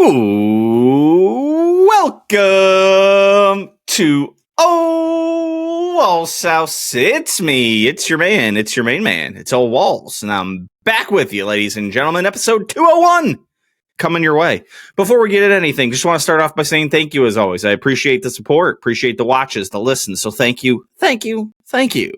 Welcome to Ole Walls House. It's me. It's your man. It's your main man. It's Ole Walls. And I'm back with you, ladies and gentlemen. Episode 201 coming your way. Before we get into anything, just want to start off by saying thank you as always. I appreciate the support, appreciate the watches, the listens. So thank you. Thank you. Thank you.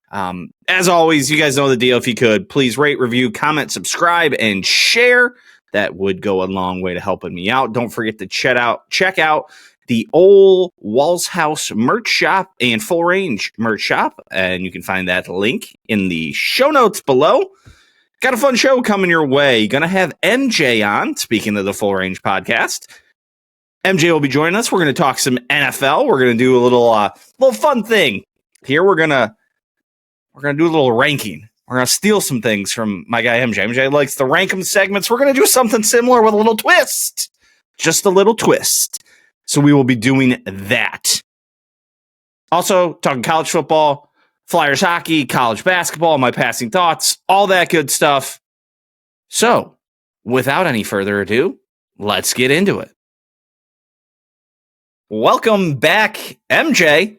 As always, you guys know the deal. If you could, please rate, review, comment, subscribe, and share. That would go a long way to helping me out. Don't forget to check out the Ole Walls House merch shop and FullRange merch shop. And you can find that link in the show notes below. Got a fun show coming your way. Gonna have MJ on, speaking of the FullRange podcast. MJ will be joining us. We're going to talk some NFL. We're going to do a little fun thing. Here we're going to do a little ranking. We're going to steal some things from my guy MJ. MJ likes the rank 'em segments. We're going to do something similar with a little twist. Just a little twist. So we will be doing that. Also, talking college football, Flyers hockey, college basketball, my passing thoughts, all that good stuff. So, without any further ado, let's get into it. Welcome back, MJ.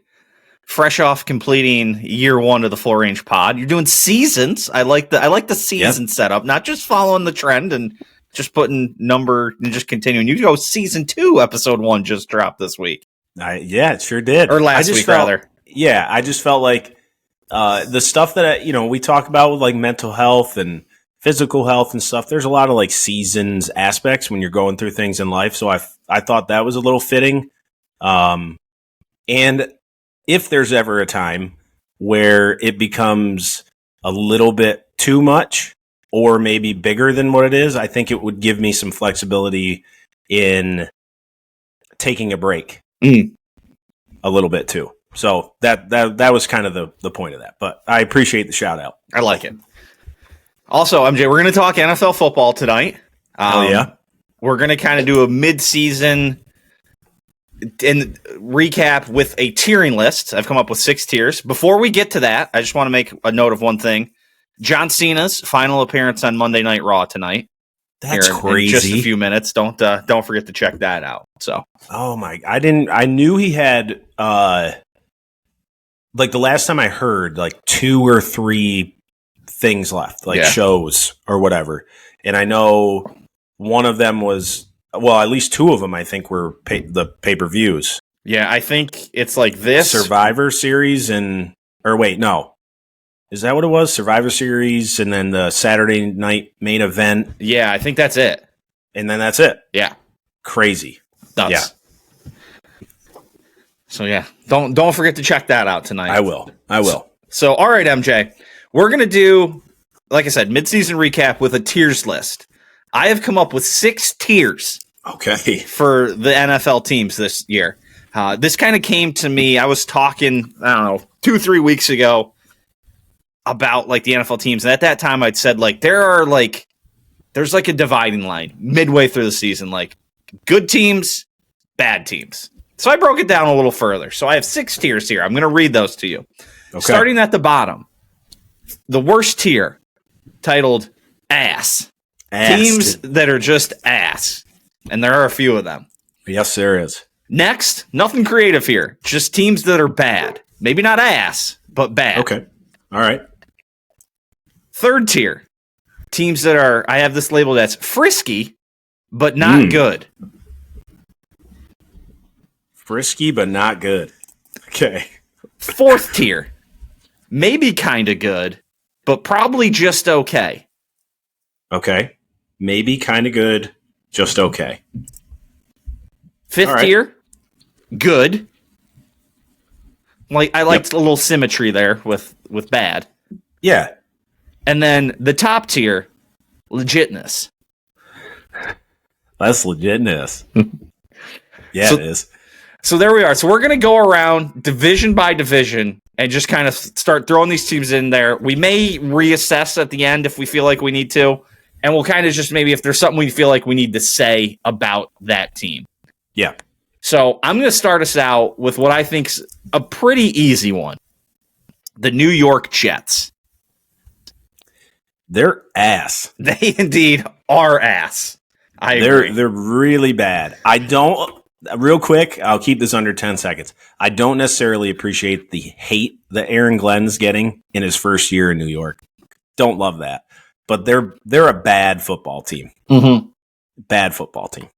Fresh off completing year one of the FullRange Pod. You're doing seasons. I like the season setup, not just following the trend and just putting number and just continuing. You go season 2, episode 1 just dropped this week. Yeah, it sure did. Or last week, rather. Yeah, I just felt like the stuff that we talk about with like mental health and physical health and stuff. There's a lot of like seasons aspects when you're going through things in life. So I thought that was a little fitting. And if there's ever a time where it becomes a little bit too much or maybe bigger than what it is, I think it would give me some flexibility in taking a break a little bit too. So that was kind of the point of that. But I appreciate the shout out. I like it. Also, MJ, we're going to talk NFL football tonight. Yeah. We're going to kind of do a mid-season and recap with a tiering list. I've come up with 6 tiers. Before we get to that, I just want to make a note of one thing. John Cena's final appearance on Monday Night Raw tonight. That's crazy. In just a few minutes. Don't forget to check that out. So. Oh my! I knew he had like the last time I heard like 2 or 3 things left, like shows or whatever. And I know one of them was. Well, at least 2 of them, I think, were the pay-per-views. Yeah, I think it's like this. Survivor Series or wait, no. Is that what it was? Survivor Series and then the Saturday night main event? Yeah, I think that's it. And then that's it? Yeah. Crazy. Nuts. Yeah. So, yeah, don't forget to check that out tonight. I will. So, all right, MJ. We're going to do, like I said, mid-season recap with a tiers list. I have come up with 6 tiers. Okay. For the NFL teams this year. This kind of came to me. I was talking, 2-3 weeks ago about like the NFL teams. And at that time I'd said like there's like a dividing line midway through the season, like good teams, bad teams. So I broke it down a little further. So I have 6 tiers here. I'm going to read those to you. Okay. Starting at the bottom, the worst tier titled ass. Teams that are just ass. And there are a few of them. Yes, there is. Next, nothing creative here. Just teams that are bad. Maybe not ass, but bad. Okay. All right. Third tier. Teams that are, I have this labeled as frisky, but not good. Frisky, but not good. Okay. Fourth tier. Maybe kind of good, but probably just okay. Okay. Maybe kind of good, just okay. Fifth tier, good. Like I liked a little symmetry there with bad. Yeah. And then the top tier, legitness. That's legitness. Yeah, it is. So there we are. So we're going to go around division by division and just kind of start throwing these teams in there. We may reassess at the end if we feel like we need to. And we'll kind of just maybe if there's something we feel like we need to say about that team. Yeah. So I'm going to start us out with what I think's a pretty easy one. The New York Jets. They're ass. They indeed are ass. I agree. They're really bad. Real quick, I'll keep this under 10 seconds. I don't necessarily appreciate the hate that Aaron Glenn's getting in his first year in New York. Don't love that. But they're a bad football team. Mm-hmm. Bad football team.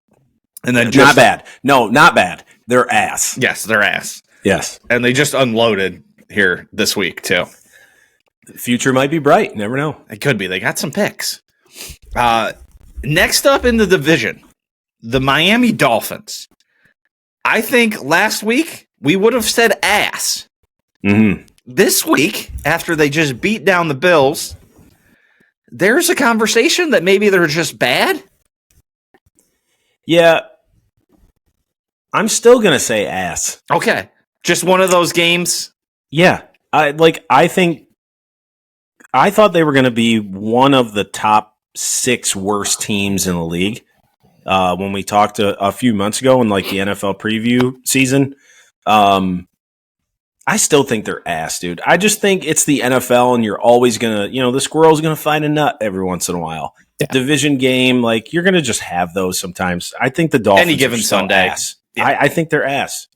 And then not bad. No, not bad. They're ass. Yes, they're ass. Yes. And they just unloaded here this week, too. The future might be bright. Never know. It could be. They got some picks. Next up in the division, the Miami Dolphins. I think last week we would have said ass. Mm-hmm. This week, after they just beat down the Bills, there's a conversation that maybe they're just bad. Yeah. I'm still going to say ass. Okay. Just one of those games. Yeah. I thought they were going to be one of the top 6 worst teams in the league. When we talked a few months ago in like the NFL preview season, I still think they're ass, dude. I just think it's the NFL and you're always going to, the squirrel's going to find a nut every once in a while. Yeah. Division game, like you're going to just have those sometimes. I think the Dolphins any given Sunday. Ass. Yeah. I think they're ass.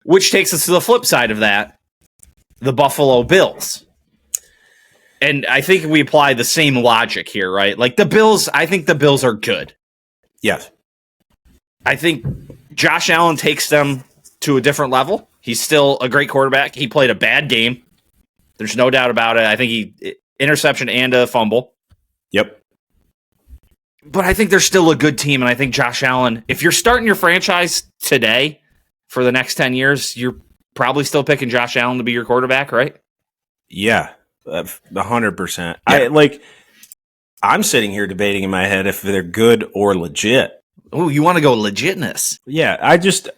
Which takes us to the flip side of that, the Buffalo Bills. And I think we apply the same logic here, right? Like the Bills, I think the Bills are good. Yes. I think Josh Allen takes them to a different level. He's still a great quarterback. He played a bad game. There's no doubt about it. I think he interception and a fumble. Yep. But I think they're still a good team, and I think Josh Allen, if you're starting your franchise today for the next 10 years, you're probably still picking Josh Allen to be your quarterback, right? Yeah, 100%. Yeah. I'm sitting here debating in my head if they're good or legit. Oh, you want to go legitness? Yeah, I just,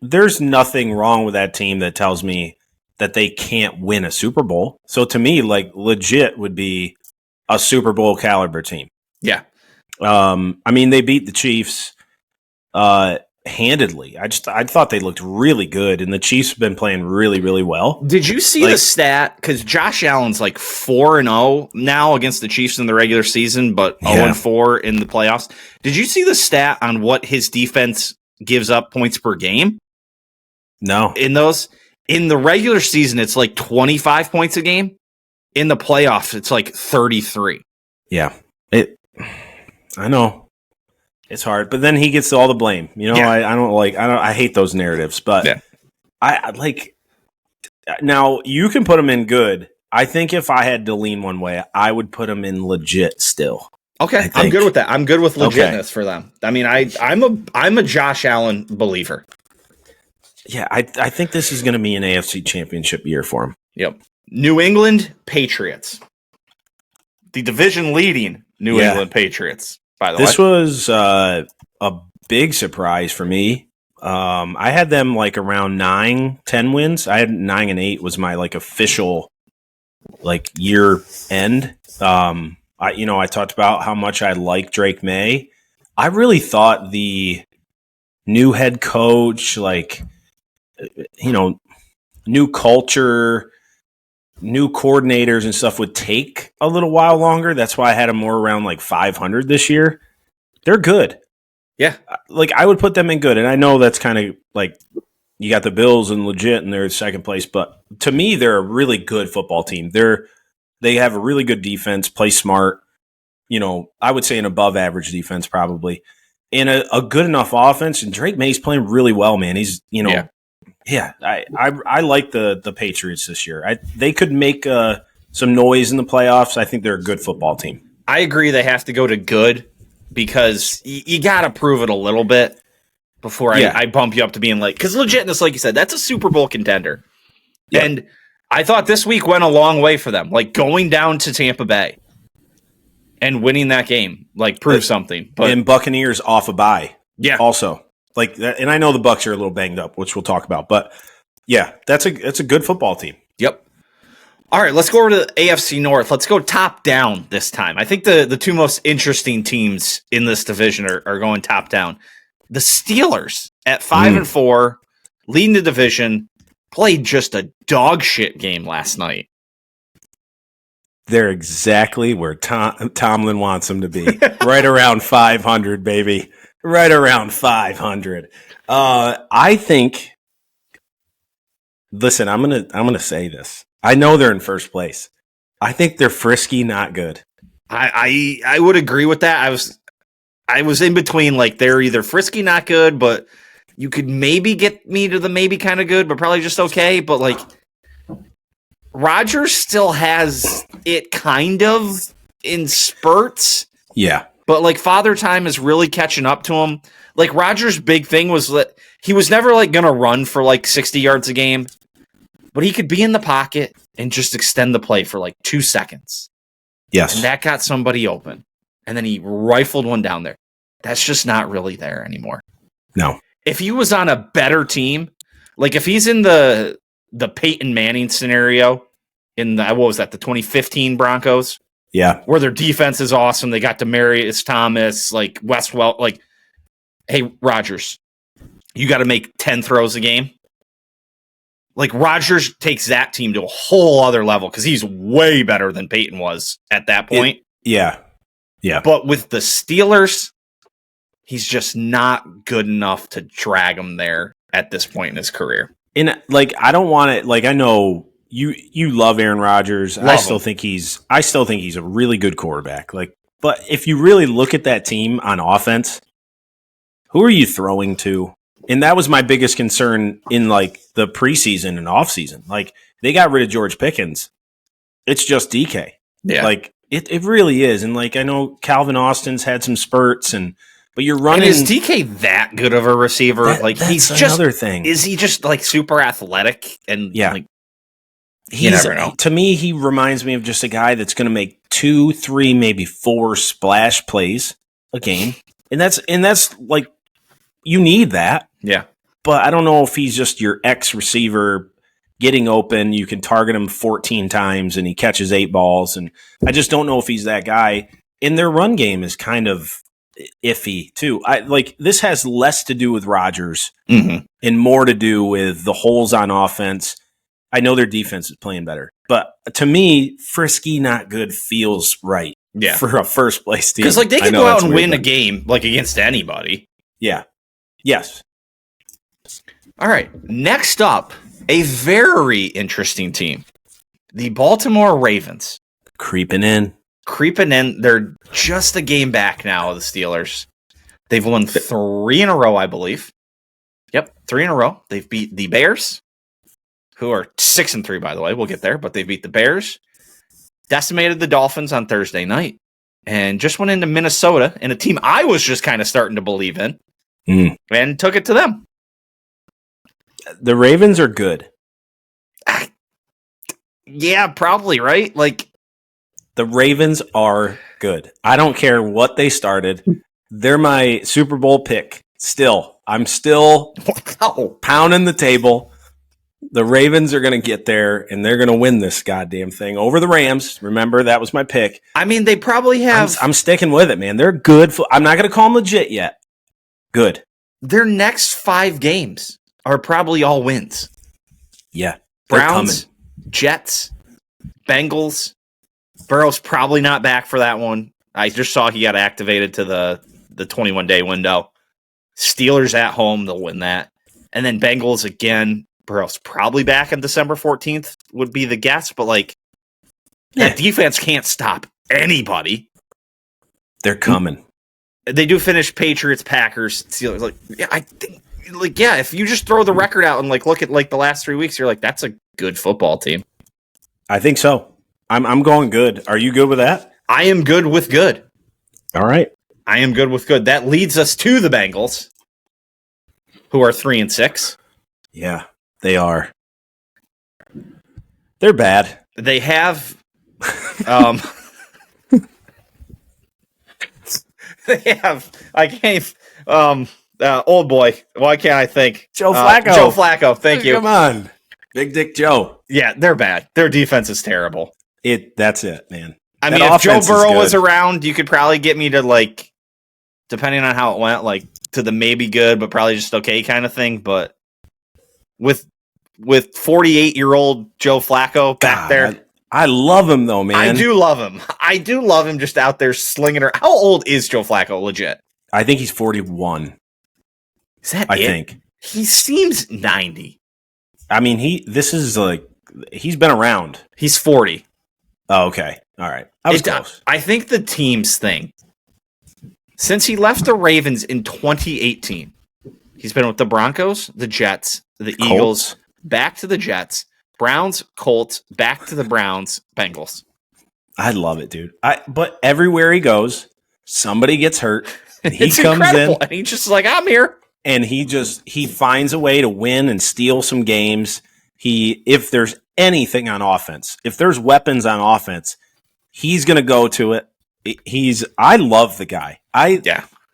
there's nothing wrong with that team that tells me that they can't win a Super Bowl. So to me, legit would be a Super Bowl caliber team. Yeah. They beat the Chiefs handedly. I thought they looked really good, and the Chiefs have been playing really, really well. Did you see the stat? Because Josh Allen's 4-0 now against the Chiefs in the regular season, but 0-4 in the playoffs. Did you see the stat on what his defense gives up points per game? No. In the regular season, it's 25 points a game. In the playoffs, it's 33. Yeah. I know. It's hard, but then he gets all the blame. I hate those narratives, but yeah. Now you can put him in good. I think if I had to lean one way, I would put him in legit still. Okay. I'm good with that. I'm good with legitness for them. I mean, I'm a Josh Allen believer. Yeah. I think this is going to be an AFC championship year for him. Yep. New England Patriots, the division leading New England Patriots. By the way, this was a big surprise for me. I had them around 9-10 wins. I had 9-8 was my official year end. I talked about how much I like Drake May. I really thought the new head coach, new culture, new coordinators and stuff would take a little while longer. That's why I had them more around 500 this year. They're good. Yeah. I would put them in good. And I know that's kind of you got the Bills and legit and they're in second place, but to me, they're a really good football team. They have a really good defense, play smart, I would say an above average defense probably, and a good enough offense. And Drake May's playing really well, man. He's, Yeah, I like the Patriots this year. They could make some noise in the playoffs. I think they're a good football team. I agree they have to go to good because you got to prove it a little bit before I bump you up to being because legitness, like you said, that's a Super Bowl contender. Yeah. And I thought this week went a long way for them, going down to Tampa Bay and winning that game, prove something. But, and Buccaneers off a bye. Yeah. Also. And I know the Bucs are a little banged up, which we'll talk about, but yeah, that's a good football team. Yep. All right, let's go over to the AFC North. Let's go top down this time. I think the two most interesting teams in this division are going top down. The Steelers at 5-4, leading the division, played just a dog shit game last night. They're exactly where Tomlin wants them to be. Right around 500, baby. Right around 500. I think. Listen, I'm gonna say this. I know they're in first place. I think they're frisky, not good. I would agree with that. I was in between, like, they're either frisky, not good, but you could maybe get me to the maybe kind of good, but probably just okay. But like, Rodgers still has it kind of in spurts. Yeah. But like, Father Time is really catching up to him. Like, Rodgers' big thing was that he was never like going to run for like 60 yards a game, but he could be in the pocket and just extend the play for like 2 seconds. Yes. And that got somebody open. And then he rifled one down there. That's just not really there anymore. No. If he was on a better team, like if he's in the Peyton Manning scenario in the, what was that, the 2015 Broncos? Yeah. Where their defense is awesome. They got Demaryius Thomas, like Westwell, like, hey, Rodgers, you got to make 10 throws a game. Like, Rodgers takes that team to a whole other level because he's way better than Peyton was at that point. Yeah. But with the Steelers, he's just not good enough to drag him there at this point in his career. And like, I don't want it. Like, I know you love Aaron Rodgers. I still think he's a really good quarterback. Like, but if you really look at that team on offense, who are you throwing to? And that was my biggest concern in like the preseason and offseason. Like, they got rid of George Pickens. It's just DK. Yeah. Like, it really is. And like, I know Calvin Austin's had some spurts, but you're running. And is DK that good of a receiver? Like, he's just another thing. Is he just like super athletic? And yeah, like, you never know. To me, he reminds me of just a guy that's going to make 2, 3, maybe 4 splash plays a game, and that's like, you need that. Yeah, but I don't know if he's just your X receiver getting open. You can target him 14 times and he catches 8 balls, and I just don't know if he's that guy. And their run game is kind of iffy too. This has less to do with Rodgers and more to do with the holes on offense. I know their defense is playing better, but to me, frisky, not good feels right. Yeah, for a first place team, because like they can go out and win a game like against anybody. Yeah. Yes. All right. Next up, a very interesting team, the Baltimore Ravens, creeping in. They're just a game back now of the Steelers. They've won 3 in a row, I believe. Yep, 3 in a row. They've beat the Bears, who are 6-3, by the way. We'll get there, but they beat the Bears, decimated the Dolphins on Thursday night, and just went into Minnesota in a team I was just kind of starting to believe in, and took it to them. The Ravens are good. Yeah, probably, right? Like, the Ravens are good. I don't care what they started. They're my Super Bowl pick. I'm still pounding the table. The Ravens are going to get there, and they're going to win this goddamn thing over the Rams. Remember, that was my pick. I mean, they probably have... I'm sticking with it, man. They're good. I'm not going to call them legit yet. Good. Their next 5 games are probably all wins. Yeah. Browns, Jets, Bengals. Burrow's probably not back for that one. I just saw he got activated to the 21-day window. Steelers at home, they'll win that. And then Bengals again. Burrow's probably back on December 14th would be the guess, but like, that defense can't stop anybody. They're coming. They do finish Patriots, Packers, Steelers. Like, yeah, I think, like, yeah, if you just throw the record out and like look at like the last 3 weeks, you're like, that's a good football team. I think so. I'm going good. Are you good with that? I am good with good. All right. I am good with good. That leads us to the Bengals, who are 3-6. Yeah, they are. They're bad. They have, I can't, old boy. Why can't I think? Joe Flacco. Joe Flacco. Thank you. Come on. Big Dick Joe. Yeah, they're bad. Their defense is terrible. That's it, man. I mean, if Joe Burrow was around, you could probably get me to like, depending on how it went, like to the maybe good, but probably just okay kind of thing. But with 48-year-old Joe Flacco back there, I love him though, man. I do love him. I do love him just out there slinging her. How old is Joe Flacco, legit? I think he's 41. Is that I think. He seems 90. I mean, he's been around. He's 40. Oh, okay. All right. I was close. I think the teams thing, since he left the Ravens in 2018, he's been with the Broncos, the Jets, the Colts. Eagles, back to the Jets, Browns, Colts, back to the Browns, Bengals. I love it, dude. But everywhere he goes, somebody gets hurt. And he comes incredible. in, and he's just like, I'm here. And he finds a way to win and steal some games. If there's anything on offense, if there's weapons on offense, he's going to go to it. I love the guy.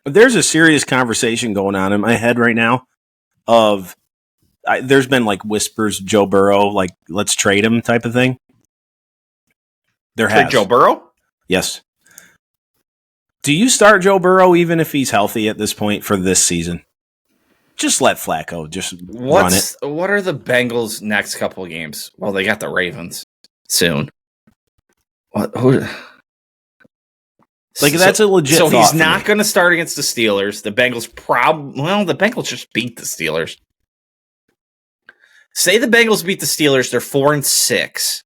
There's a serious conversation going on in my head right now there's been like whispers, Joe Burrow, like let's trade him type of thing. Trade Joe Burrow? Yes. Do you start Joe Burrow even if he's healthy at this point for this season? Just let Flacco run it. What are the Bengals' next couple of games? Well, they got the Ravens soon. That's a legit. So he's not going to start against the Steelers. The Bengals the Bengals just beat the Steelers. Say the Bengals beat the Steelers, they're 4-6.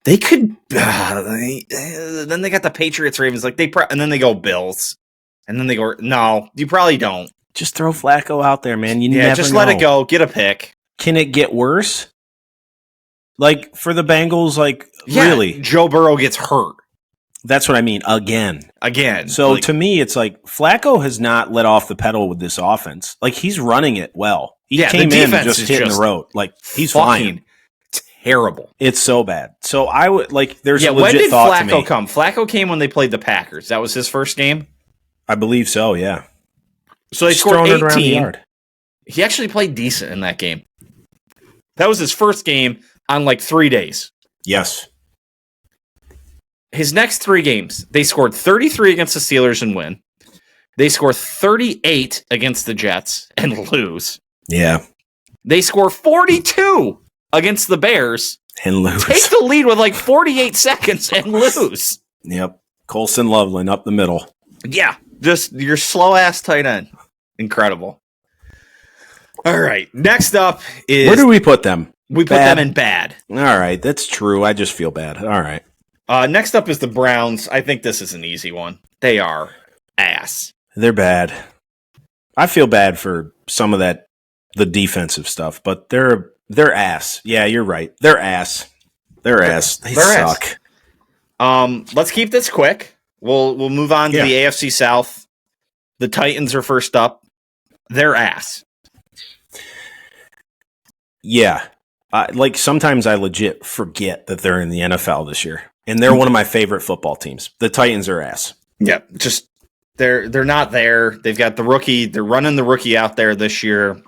They could. Then they got the Patriots, Ravens, and then they go Bills, and then they go. No, you probably don't. Just throw Flacco out there, man. You never just know. let it go. Get a pick. Can it get worse? Like for the Bengals, really? Joe Burrow gets hurt. That's what I mean. Again. So to me, it's like Flacco has not let off the pedal with this offense. Like he's running it well. He came in just hitting the road. Like he's flying. Terrible. It's so bad. So I would there's a legit when did thought Flacco to me. come? Flacco came when they played the Packers. That was his first game? I believe so, yeah. So they scored 18. He actually played decent in that game. That was his first game on 3 days. Yes. His next 3 games, they scored 33 against the Steelers and win. They score 38 against the Jets and lose. Yeah. They score 42 against the Bears and lose. Take the lead with 48 seconds and lose. Yep. Colson Loveland up the middle. Yeah. Just your slow ass tight end. Incredible. All right. Next up is. Where do we put them? We put them in bad. All right. That's true. I just feel bad. All right. Next up is the Browns. I think this is an easy one. They are ass. They're bad. I feel bad for some of the defensive stuff, but they're ass. Yeah, you're right. They're ass. They're ass. They suck. Ass. Let's keep this quick. We'll move on to the AFC South. The Titans are first up. They're ass. Yeah. Sometimes I legit forget that they're in the NFL this year. And they're one of my favorite football teams. The Titans are ass. Yeah, just they're not there. They've got the rookie. They're running the rookie out there this year.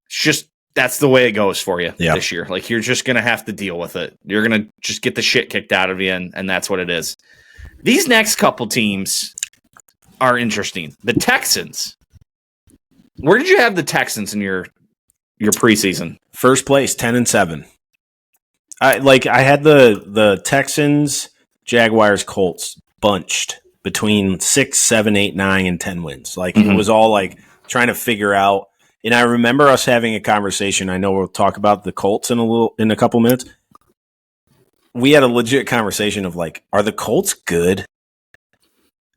It's just that's the way it goes for you this year. You're just gonna have to deal with it. You're gonna just get the shit kicked out of you, and that's what it is. These next couple teams are interesting. The Texans. Where did you have the Texans in your preseason? First place, 10-7. I had the Texans, Jaguars, Colts bunched between 6, 7, 8, 9, and 10 wins. It was all trying to figure out. And I remember us having a conversation. I know we'll talk about the Colts in a couple minutes. We had a legit conversation of are the Colts good?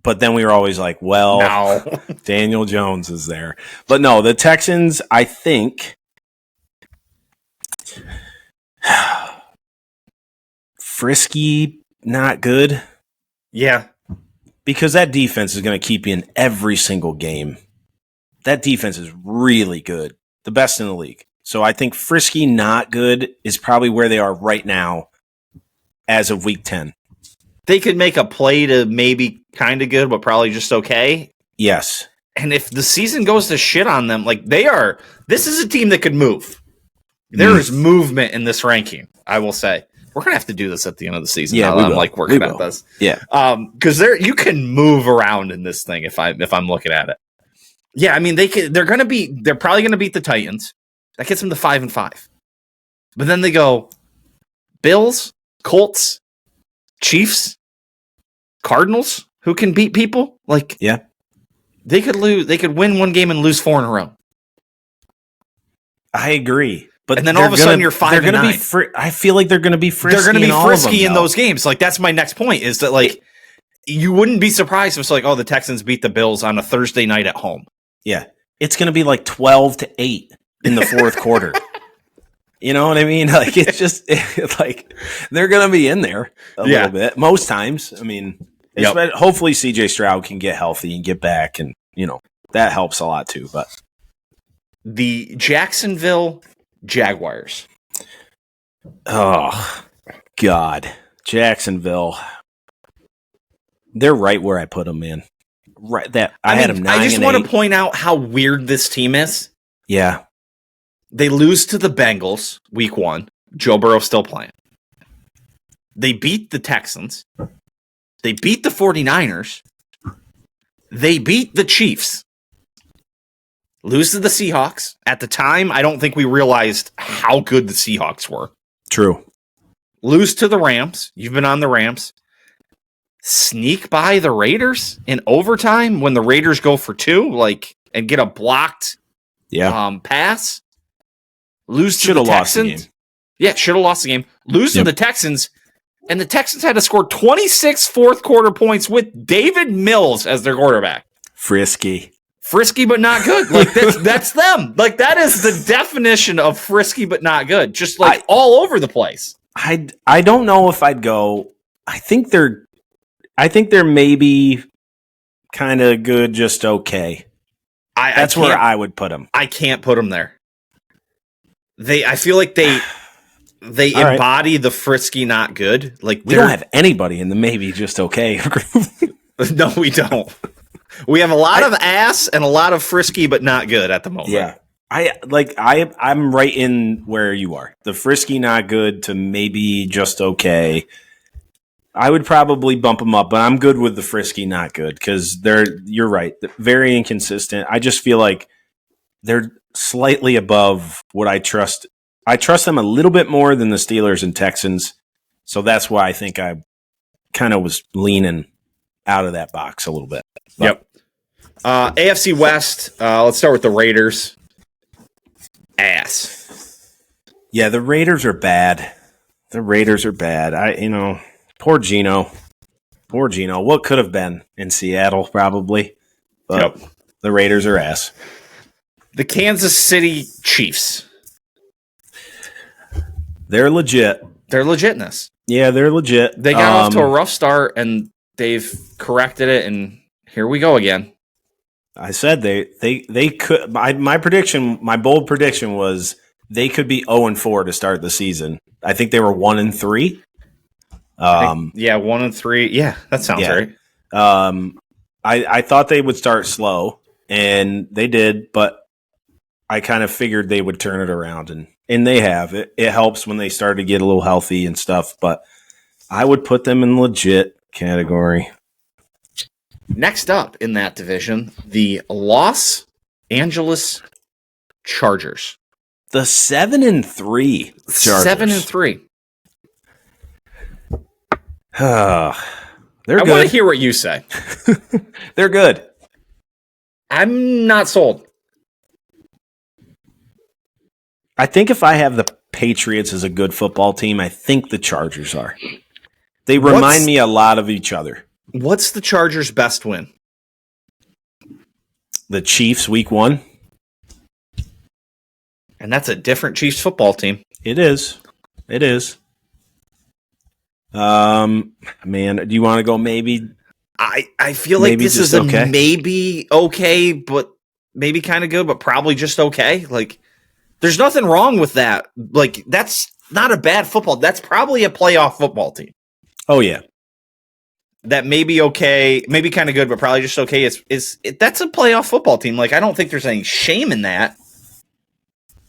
But then we were always no. Daniel Jones is there. But no, the Texans, I think. Frisky, not good. Yeah. Because that defense is going to keep you in every single game. That defense is really good. The best in the league. So I think Frisky, not good, is probably where they are right now as of week 10. They could make a play to maybe kind of good, but probably just okay. Yes. And if the season goes to shit on them, this is a team that could move. There is movement in this ranking, I will say. We're going to have to do this at the end of the season. Yeah, I'm working at this. Yeah. Because you can move around in this thing if I'm looking at it. Yeah, I mean they're probably gonna beat the Titans. That gets them to 5-5. But then they go Bills, Colts, Chiefs, Cardinals, who can beat people. Like, yeah, they could lose. They could win one game and lose 4 in a row. I agree. But and then all of a sudden you're 5-9. I feel like they're going to be frisky. They're going to be frisky in them, those games. Like, that's my next point. Is that like you wouldn't be surprised if it's like, oh, the Texans beat the Bills on a Thursday night at home. Yeah, it's going to be like 12-8 in the fourth quarter. You know what I mean? Like, it's just like they're going to be in there a little bit most times. I mean, hopefully CJ Stroud can get healthy and get back, and that helps a lot too. But the Jacksonville Jaguars. Oh God, Jacksonville. They're right where I put them, man. Right, that I had them 9-8. I just want to point out how weird this team is. Yeah. They lose to the Bengals week 1. Joe Burrow still playing. They beat the Texans. They beat the 49ers. They beat the Chiefs. Lose to the Seahawks. At the time, I don't think we realized how good the Seahawks were. True. Lose to the Rams. You've been on the Rams. Sneak by the Raiders in overtime when the Raiders go for 2, and get a blocked pass. Lose to the Texans. Lost the game. Yeah, should have lost the game. Lose to the Texans, and the Texans had to score 26 fourth quarter points with David Mills as their quarterback. Frisky, but not good. Like that's them. Like, that is the definition of frisky but not good. Just all over the place. I don't know if I'd go. I think they're maybe kind of good, just okay. That's where I would put them. I can't put them there. I feel like they embody the frisky, not good. Like, we don't have anybody in the maybe just okay group. No, we don't. We have a lot of ass and a lot of frisky, but not good at the moment. Yeah, I'm right in where you are. The frisky, not good to maybe just okay. I would probably bump them up, but I'm good with the frisky, not good, because you're right. They're very inconsistent. I just feel like they're slightly above what I trust. I trust them a little bit more than the Steelers and Texans. So that's why I think I kind of was leaning out of that box a little bit. But. Yep. AFC West, let's start with the Raiders. Ass. Yeah, the Raiders are bad. Poor Geno. What could have been in Seattle, probably. But the Raiders are ass. The Kansas City Chiefs. They're legit. They're legitness. Yeah, they're legit. They got off to a rough start, and they've corrected it, and here we go again. I said they could. My prediction, my bold prediction was they could be 0-4 to start the season. I think they were 1-3. 1-3. Yeah, that sounds right. I thought they would start slow, and they did, but I kind of figured they would turn it around, and they have. It helps when they start to get a little healthy and stuff, but I would put them in legit category. Next up in that division, the Los Angeles Chargers. The 7-3 Chargers. 7-3. They're good. I want to hear what you say. They're good. I'm not sold. I think if I have the Patriots as a good football team, I think the Chargers are. They remind me a lot of each other. What's the Chargers' best win? The Chiefs week 1. And that's a different Chiefs football team. It is. Man, do you want to go maybe? I feel like this is okay. Maybe okay, but maybe kind of good, but probably just okay. Like, there's nothing wrong with that. Like, that's not a bad football. That's probably a playoff football team. Oh, yeah. That may be okay, maybe kind of good, but probably just okay. That's a playoff football team. Like, I don't think there's any shame in that.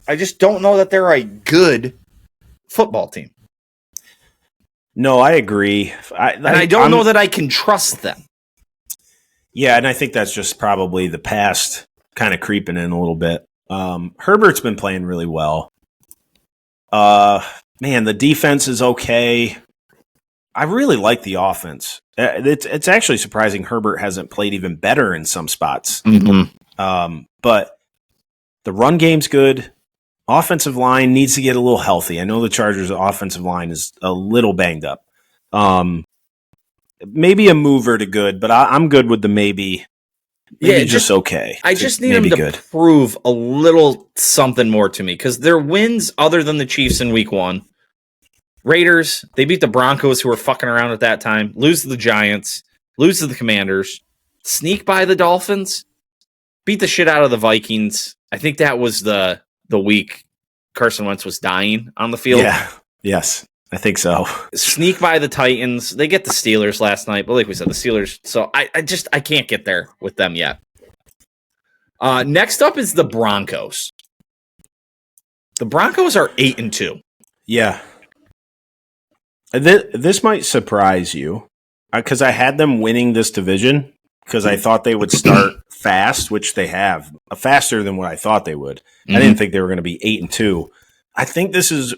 I just don't know that they're a good football team. No, I agree. I don't know that I can trust them. Yeah, and I think that's just probably the past kind of creeping in a little bit. Herbert's been playing really well. man, the defense is okay. I really like the offense. It's actually surprising Herbert hasn't played even better in some spots. But the run game's good. Offensive line needs to get a little healthy. I know the Chargers' offensive line is a little banged up. Maybe a mover to good, but I'm good with the maybe. Maybe just okay. I just need them to prove a little something more to me because their wins, other than the Chiefs in week 1, Raiders, they beat the Broncos, who were fucking around at that time, lose to the Giants, lose to the Commanders, sneak by the Dolphins, beat the shit out of the Vikings. I think that was the week Carson Wentz was dying on the field. Yeah, yes, I think so. Sneak by the Titans. They get the Steelers last night, but like we said, the Steelers. So I can't get there with them yet. Next up is the Broncos. The Broncos are 8-2. Yeah. This might surprise you because I had them winning this division because I thought they would start fast, which they have, faster than what I thought they would. I didn't think they were going to be 8-2. I think this is,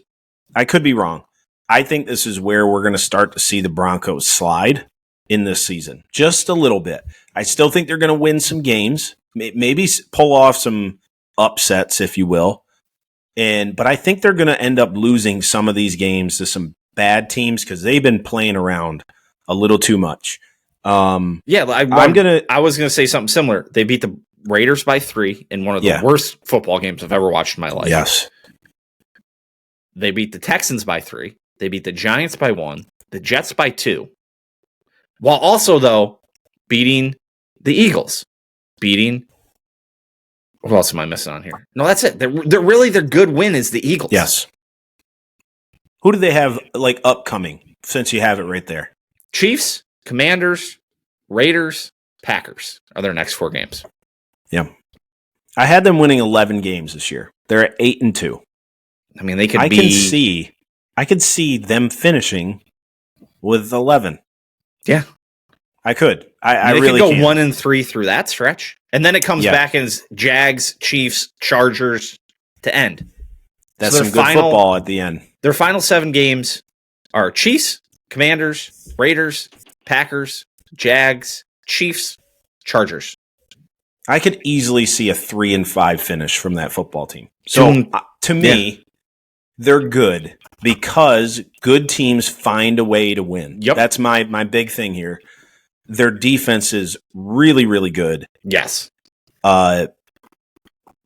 I could be wrong. I think this is where we're going to start to see the Broncos slide in this season, just a little bit. I still think they're going to win some games, maybe pull off some upsets, if you will. But I think they're going to end up losing some of these games to some bad teams because they've been playing around a little too much. I was gonna say something similar. They beat the Raiders by 3 in one of the worst football games I've ever watched in my life. Yes. They beat the Texans by 3. They beat the Giants by 1. The Jets by 2. While also though beating the Eagles, what else am I missing on here? No, that's it. They're really their good win is the Eagles. Yes. Who do they have like upcoming since you have it right there? Chiefs, Commanders, Raiders, Packers are their next 4 games. Yeah. I had them winning 11 games this year. They're at 8-2. I mean, they could I could see them finishing with 11. Yeah. I could. I really could go 1-3 through that stretch. And then it comes back as Jags, Chiefs, Chargers to end. That's some good football at the end. Their final 7 games are Chiefs, Commanders, Raiders, Packers, Jags, Chiefs, Chargers. I could easily see a 3-5 finish from that football team. So to me, they're good because good teams find a way to win. Yep. That's my big thing here. Their defense is really, really good. Yes.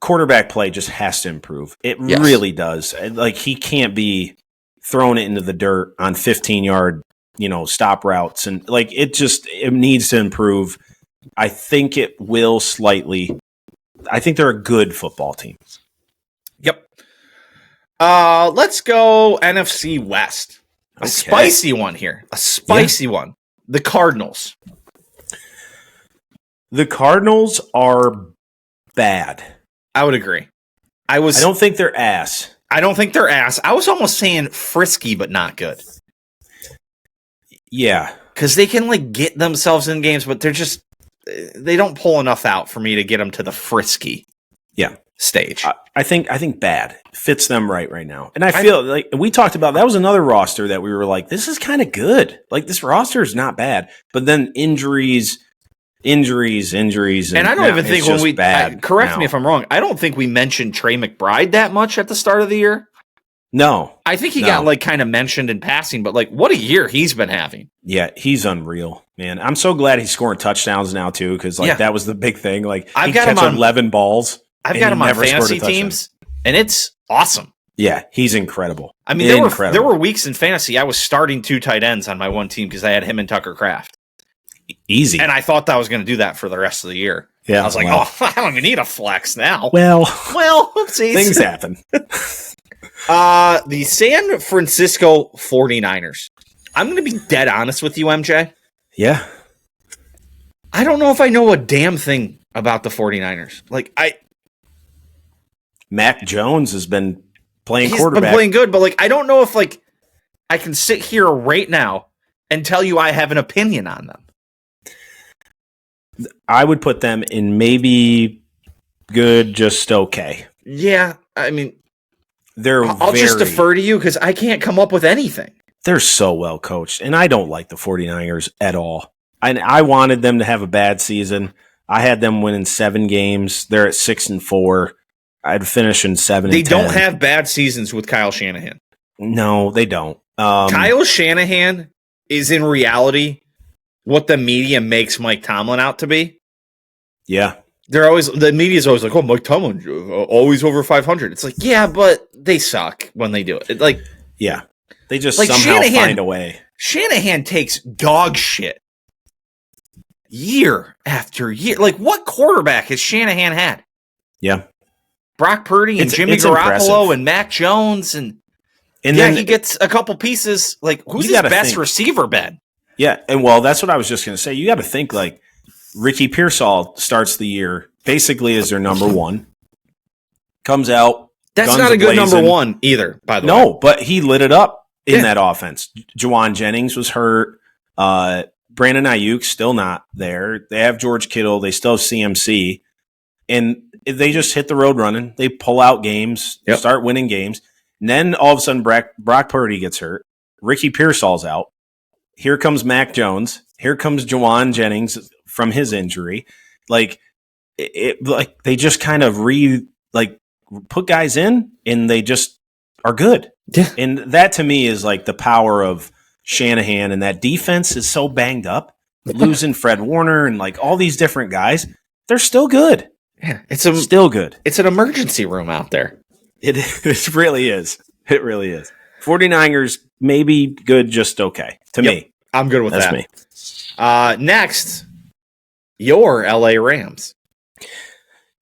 Quarterback play just has to improve. It really does. Like he can't be throwing it into the dirt on 15-yard, stop routes, and like it needs to improve. I think it will slightly. I think they're a good football team. Yep. Let's go NFC West. A spicy one here. A spicy one. The Cardinals. The Cardinals are bad. I would agree. I don't think they're ass. I don't think they're ass. I was almost saying frisky, but not good. Yeah. Because they can get themselves in games, but they don't pull enough out for me to get them to the frisky stage. I think bad fits them right now. And I feel like we talked about, that was another roster that we were like, this is kind of good. Like this roster is not bad, but then injuries. And I don't even think when correct me if I'm wrong, I don't think we mentioned Trey McBride that much at the start of the year. No. I think he got kind of mentioned in passing, but what a year he's been having. Yeah, he's unreal, man. I'm so glad he's scoring touchdowns now too, because that was the big thing. I've got him on 11 balls. I've got him on fantasy teams, and it's awesome. Yeah, he's incredible. I mean, there were weeks in fantasy I was starting 2 tight ends on my one team because I had him and Tucker Kraft. Easy. And I thought that I was going to do that for the rest of the year. Yeah, I was like, I don't even need a flex now. Well, oopsies. Things happen. The San Francisco 49ers. I'm going to be dead honest with you, MJ. Yeah. I don't know if I know a damn thing about the 49ers. Mac Jones has been playing quarterback. He's been playing good, but I don't know if I can sit here right now and tell you I have an opinion on them. I would put them in maybe good, just okay. Yeah, I mean, I'll just defer to you because I can't come up with anything. They're so well coached, and I don't like the 49ers at all. I wanted them to have a bad season. I had them winning 7 games. They're at 6-4. I'd finish in 7. They don't have bad seasons with Kyle Shanahan. No, they don't. Kyle Shanahan is in reality what the media makes Mike Tomlin out to be. Yeah. The media's always like, oh, Mike Tomlin, always over 500. It's like, yeah, but they suck when they do it. Yeah. They just somehow find a way. Shanahan takes dog shit year after year. What quarterback has Shanahan had? Yeah. Brock Purdy and Jimmy Garoppolo impressive. And Mac Jones. And then he gets a couple pieces. Who's his best receiver been? Yeah, and that's what I was just going to say. You got to think Ricky Pearsall starts the year basically as their number one. Comes out. That's not a good number one either, by the way. No, but he lit it up in that offense. Juwan Jennings was hurt. Brandon Ayuk still not there. They have George Kittle. They still have CMC. And they just hit the road running. They pull out games, start winning games. And then all of a sudden Brock Purdy gets hurt. Ricky Pearsall's out. Here comes Mac Jones. Here comes Juwan Jennings from his injury. They just kind of put guys in and they just are good. Yeah. And that to me is the power of Shanahan, and that defense is so banged up. Losing Fred Warner and all these different guys, they're still good. Yeah, still good. It's an emergency room out there. It really is. It really is. 49ers maybe good, just okay to me. I'm good with that. That's me. Next, your LA Rams.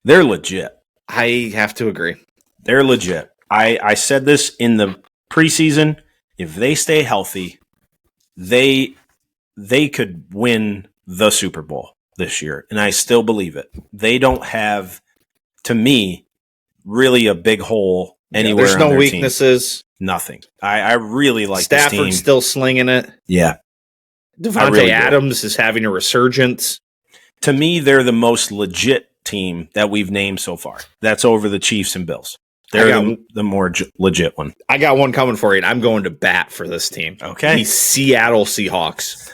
They're legit. I have to agree. They're legit. I said this in the preseason. If they stay healthy, they could win the Super Bowl this year, and I still believe it. They don't have, to me, really a big hole anywhere. There's no weaknesses. Team. Nothing. I really like Stafford's this team. Still slinging it. Yeah. Devontae Adams is having a resurgence. To me, they're the most legit team that we've named so far. That's over the Chiefs and Bills. They're the more legit one. I got one coming for you, and I'm going to bat for this team. Okay. The Seattle Seahawks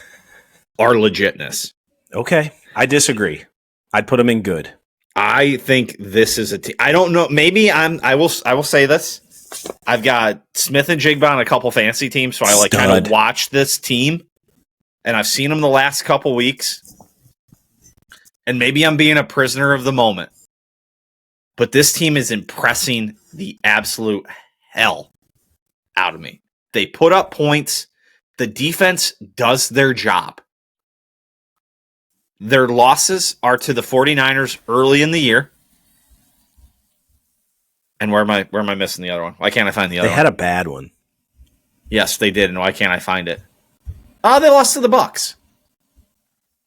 are legitness. Okay. I disagree. I'd put them in good. I think this is a team. I don't know. Maybe I will say this. I've got Smith and Jigba on a couple fantasy teams, so I kind of watch this team, and I've seen them the last couple weeks. And maybe I'm being a prisoner of the moment. But this team is impressing the absolute hell out of me. They put up points. The defense does their job. Their losses are to the 49ers early in the year. And where am I missing the other one? Why can't I find the other one? They had a bad one. Yes, they did. And why can't I find it? They lost to the Bucs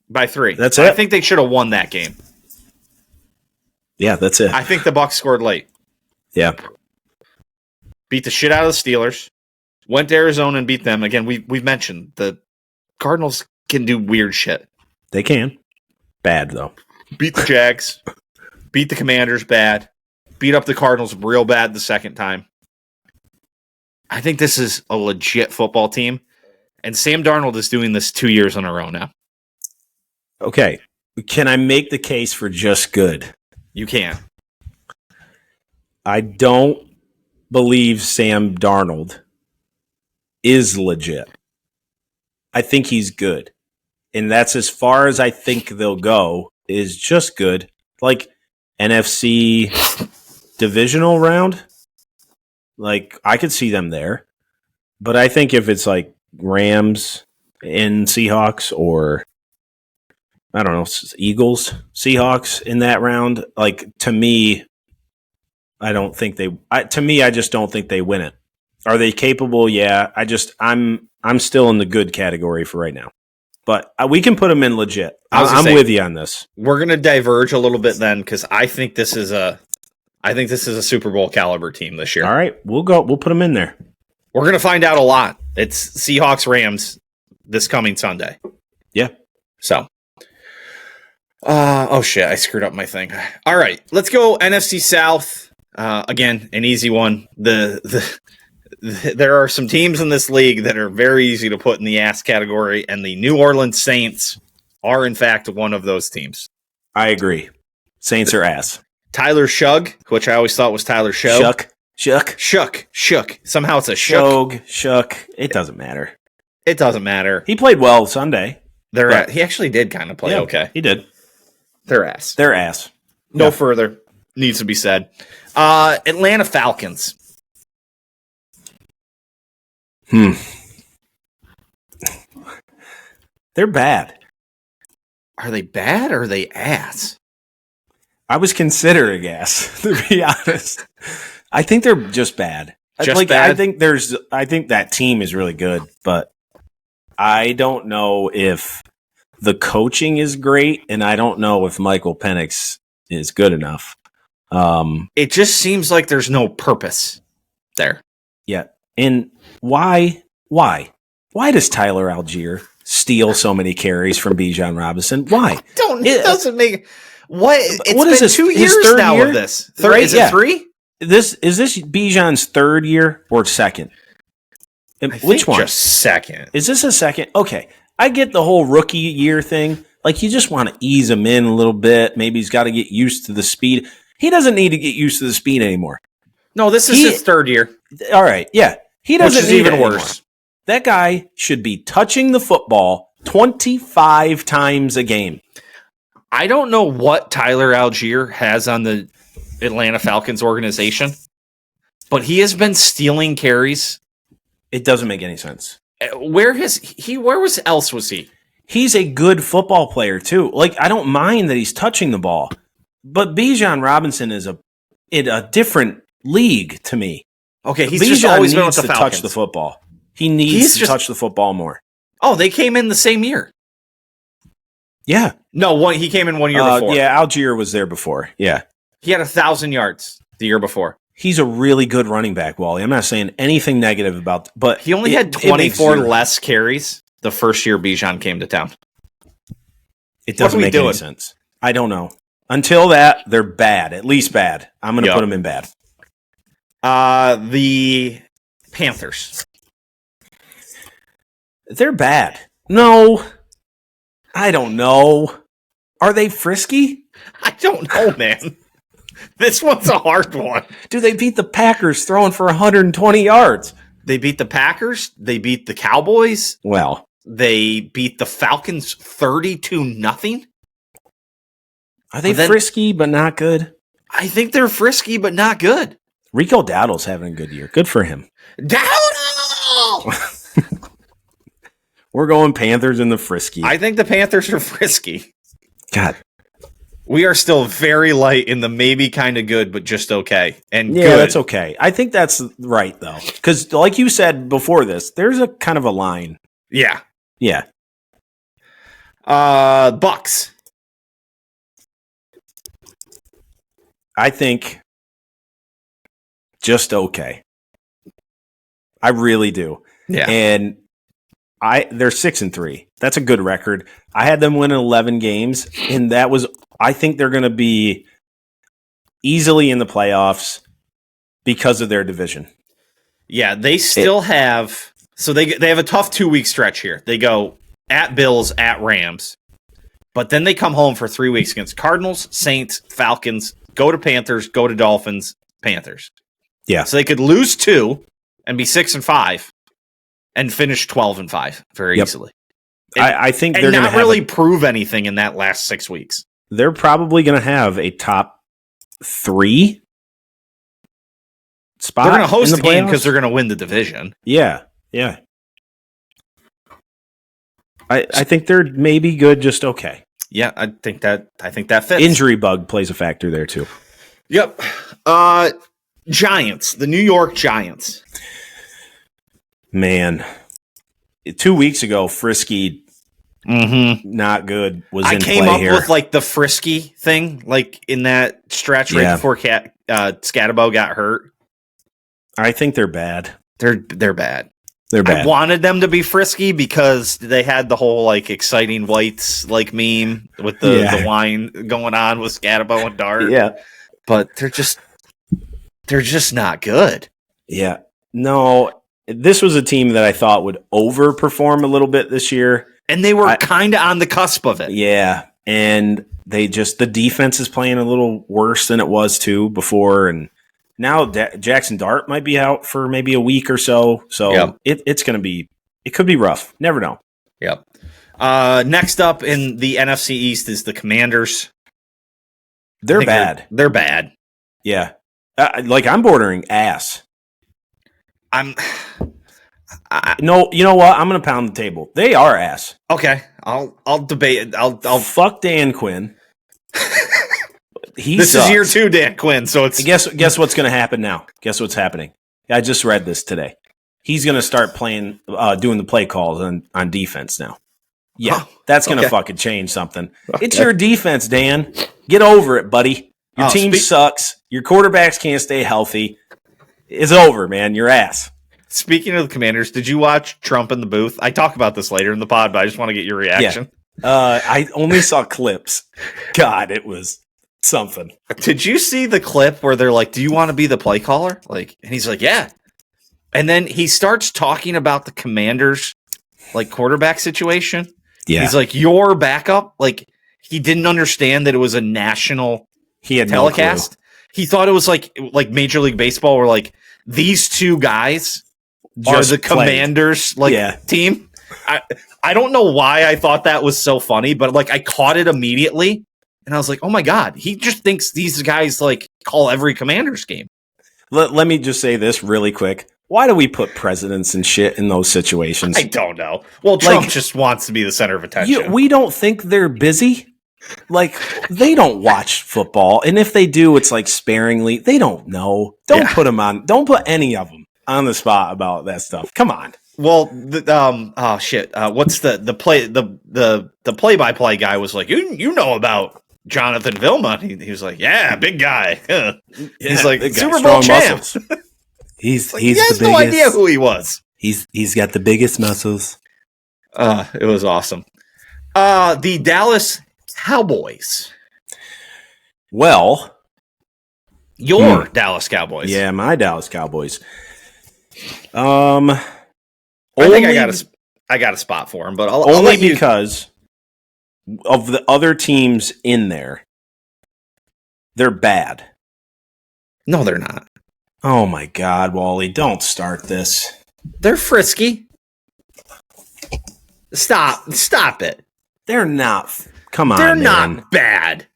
by 3. That's it. I think they should have won that game. Yeah, that's it. I think the Bucs scored late. Yeah. Beat the shit out of the Steelers. Went to Arizona and beat them. Again, we've mentioned the Cardinals can do weird shit. They can. Bad, though. Beat the Jags. Beat the Commanders bad. Beat up the Cardinals real bad the second time. I think this is a legit football team. And Sam Darnold is doing this 2 years in a row now. Okay. Can I make the case for just good? You can. I don't believe Sam Darnold is legit. I think he's good. And that's as far as I think they'll go, is just good. NFC divisional round. I could see them there. But I think if it's Rams and Seahawks, or I don't know, Eagles, Seahawks in that round, to me, I don't think I just don't think they win it. Are they capable? Yeah. I'm still in the good category for right now. But we can put them in legit. I'm with you on this. We're going to diverge a little bit then, because I think this is a Super Bowl caliber team this year. All right, we'll put them in there. We're going to find out a lot. It's Seahawks Rams this coming Sunday. Yeah. So. Oh shit! I screwed up my thing. All right, let's go NFC South. Again, an easy one. There are some teams in this league that are very easy to put in the ass category, and the New Orleans Saints are, in fact, one of those teams. I agree. Saints are ass. Tyler Shug, which I always thought was Tyler Shook. Shook. Somehow it's a Shook. It doesn't matter. It doesn't matter. He played well Sunday. He actually did kind of play okay. He did. They're ass. No further needs to be said. Atlanta Falcons. They're bad. Are they bad or are they ass? I was considering ass, to be honest. I think they're just bad. Bad? I think that team is really good, but I don't know if the coaching is great, and I don't know if Michael Penix is good enough. It just seems like there's no purpose there. Yeah. And why does Tyler Algier steal so many carries from Bijan Robinson? Why? It doesn't make what it's what been is this, 2 years now year? of this. Is it 3? Is this Bijan's third year or second? Which one? Just second. Is this a second? Okay. I get the whole rookie year thing. Like, you just want to ease him in a little bit. Maybe he's got to get used to the speed. He doesn't need to get used to the speed anymore. No, this is his third year. All right. Yeah. He doesn't need even it worse. Anymore. That guy should be touching the football 25 times a game. I don't know what Tyler Algier has on the Atlanta Falcons organization, but he has been stealing carries. It doesn't make any sense. Where else was he? He's a good football player too. Like, I don't mind that he's touching the ball, but Bijan Robinson is in a different league to me. Okay, he's Bijan just always been with needs the to Falcons. touch the football. He needs to touch the football more. Oh, they came in the same year. Yeah. No, he came in 1 year before. Yeah, Algier was there before. Yeah. He had 1,000 yards the year before. He's a really good running back, Wally. I'm not saying anything negative about, but he only had 24 less carries the first year Bijan came to town. It doesn't make any sense. I don't know. Until that, they're bad. At least bad. I'm going to put them in bad. The Panthers. They're bad. No. I don't know. Are they frisky? I don't know, man. This one's a hard one. Do they beat the Packers throwing for 120 yards? They beat the Packers. They beat the Cowboys. Well, they beat the Falcons 32-0. Are they frisky but not good? I think they're frisky but not good. Rico Dowdle's having a good year. Good for him. Dowdle! We're going Panthers in the frisky. I think the Panthers are frisky. God. We are still very light in the maybe kind of good, but just okay. And yeah, good. That's okay. I think that's right, though. Because like you said before this, there's a kind of a line. Yeah. Yeah. Bucks. I think just okay. I really do. Yeah. And they're 6-3. That's a good record. I had them win 11 games, and I think they're going to be easily in the playoffs because of their division. Yeah, they still have. So they have a tough 2-week stretch here. They go at Bills, at Rams, but then they come home for 3 weeks against Cardinals, Saints, Falcons, go to Panthers, go to Dolphins, Panthers. Yeah. So they could lose 2 and be 6-5 and finish 12-5 very easily. I think they're going to not really prove anything in that last 6 weeks. They're probably going to have a top 3 spot. They're going to host the game because they're going to win the division. Yeah, yeah. I think they're maybe good, just okay. Yeah, I think that fits. Injury bug plays a factor there too. Yep. Giants, the New York Giants. Man, 2 weeks ago, Frisky, not good. I came up with like the Frisky thing, like in that stretch right before Scatabo got hurt. I think they're bad. They're bad. They're bad. I wanted them to be frisky because they had the whole like exciting whites like meme with the wine going on with Scatabo and Dart. Yeah, but they're just they're just not good. Yeah. No, this was a team that I thought would overperform a little bit this year. And they were kind of on the cusp of it. Yeah. And the defense is playing a little worse than it was too before. And now Jackson Dart might be out for maybe a week or so. So it's going to be, it could be rough. Never know. Yep. Next up in the NFC East is the Commanders. They're bad. They're bad. Yeah. I'm bordering ass. No, you know what? I'm going to pound the table. They are ass. Okay. I'll debate it. I'll fuck Dan Quinn. This is year 2, Dan Quinn. So it's guess what's going to happen now? Guess what's happening? I just read this today. He's going to start playing, doing the play calls on defense now. Yeah, that's going to fucking change something. Okay. It's your defense, Dan. Get over it, buddy. Your team sucks. Your quarterbacks can't stay healthy. It's over, man. Your ass. Speaking of the Commanders, did you watch Trump in the booth? I talk about this later in the pod, but I just want to get your reaction. Yeah. I only saw clips. God, it was something. Did you see the clip where they're like, "Do you want to be the play caller?" And he's like, "Yeah." And then he starts talking about the Commanders, quarterback situation. Yeah. He's like, "Your backup." He didn't understand that it was a national telecast. No, he thought it was like Major League Baseball, where these two guys are the Commanders team. I don't know why I thought that was so funny, but I caught it immediately, and I was like, "Oh my god!" He just thinks these guys call every Commanders game. Let me just say this really quick. Why do we put presidents and shit in those situations? I don't know. Well, Trump just wants to be the center of attention. We don't think they're busy. They don't watch football. And if they do, it's sparingly. They don't know. Don't put them on. Don't put any of them on the spot about that stuff. Come on. Well, what's the play-by-play guy was like, you know about Jonathan Vilma. He was like, yeah, big guy. He's like Super Bowl champ. He's he has no idea who he was. He's got the biggest muscles. It was awesome. The Dallas Cowboys. Well, your Dallas Cowboys. Yeah, my Dallas Cowboys. I think I got a spot for him, but I'll because of the other teams in there. They're bad. No, they're not. Oh my God, Wally, don't start this. They're frisky. Stop it. They're not. Come on, they're not bad.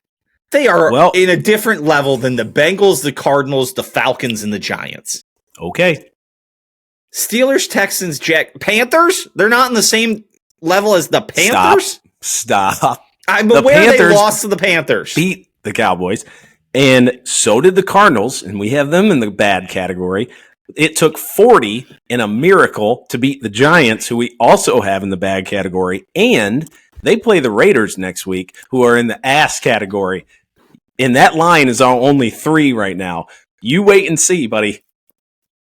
They are in a different level than the Bengals, the Cardinals, the Falcons, and the Giants. Okay. Steelers, Texans, Panthers? They're not in the same level as the Panthers? Stop. I'm aware they lost to the Panthers. Beat the Cowboys. And so did the Cardinals, and we have them in the bad category. It took 40 and a miracle to beat the Giants, who we also have in the bad category. And they play the Raiders next week, who are in the ass category. And that line is on only 3 right now. You wait and see, buddy.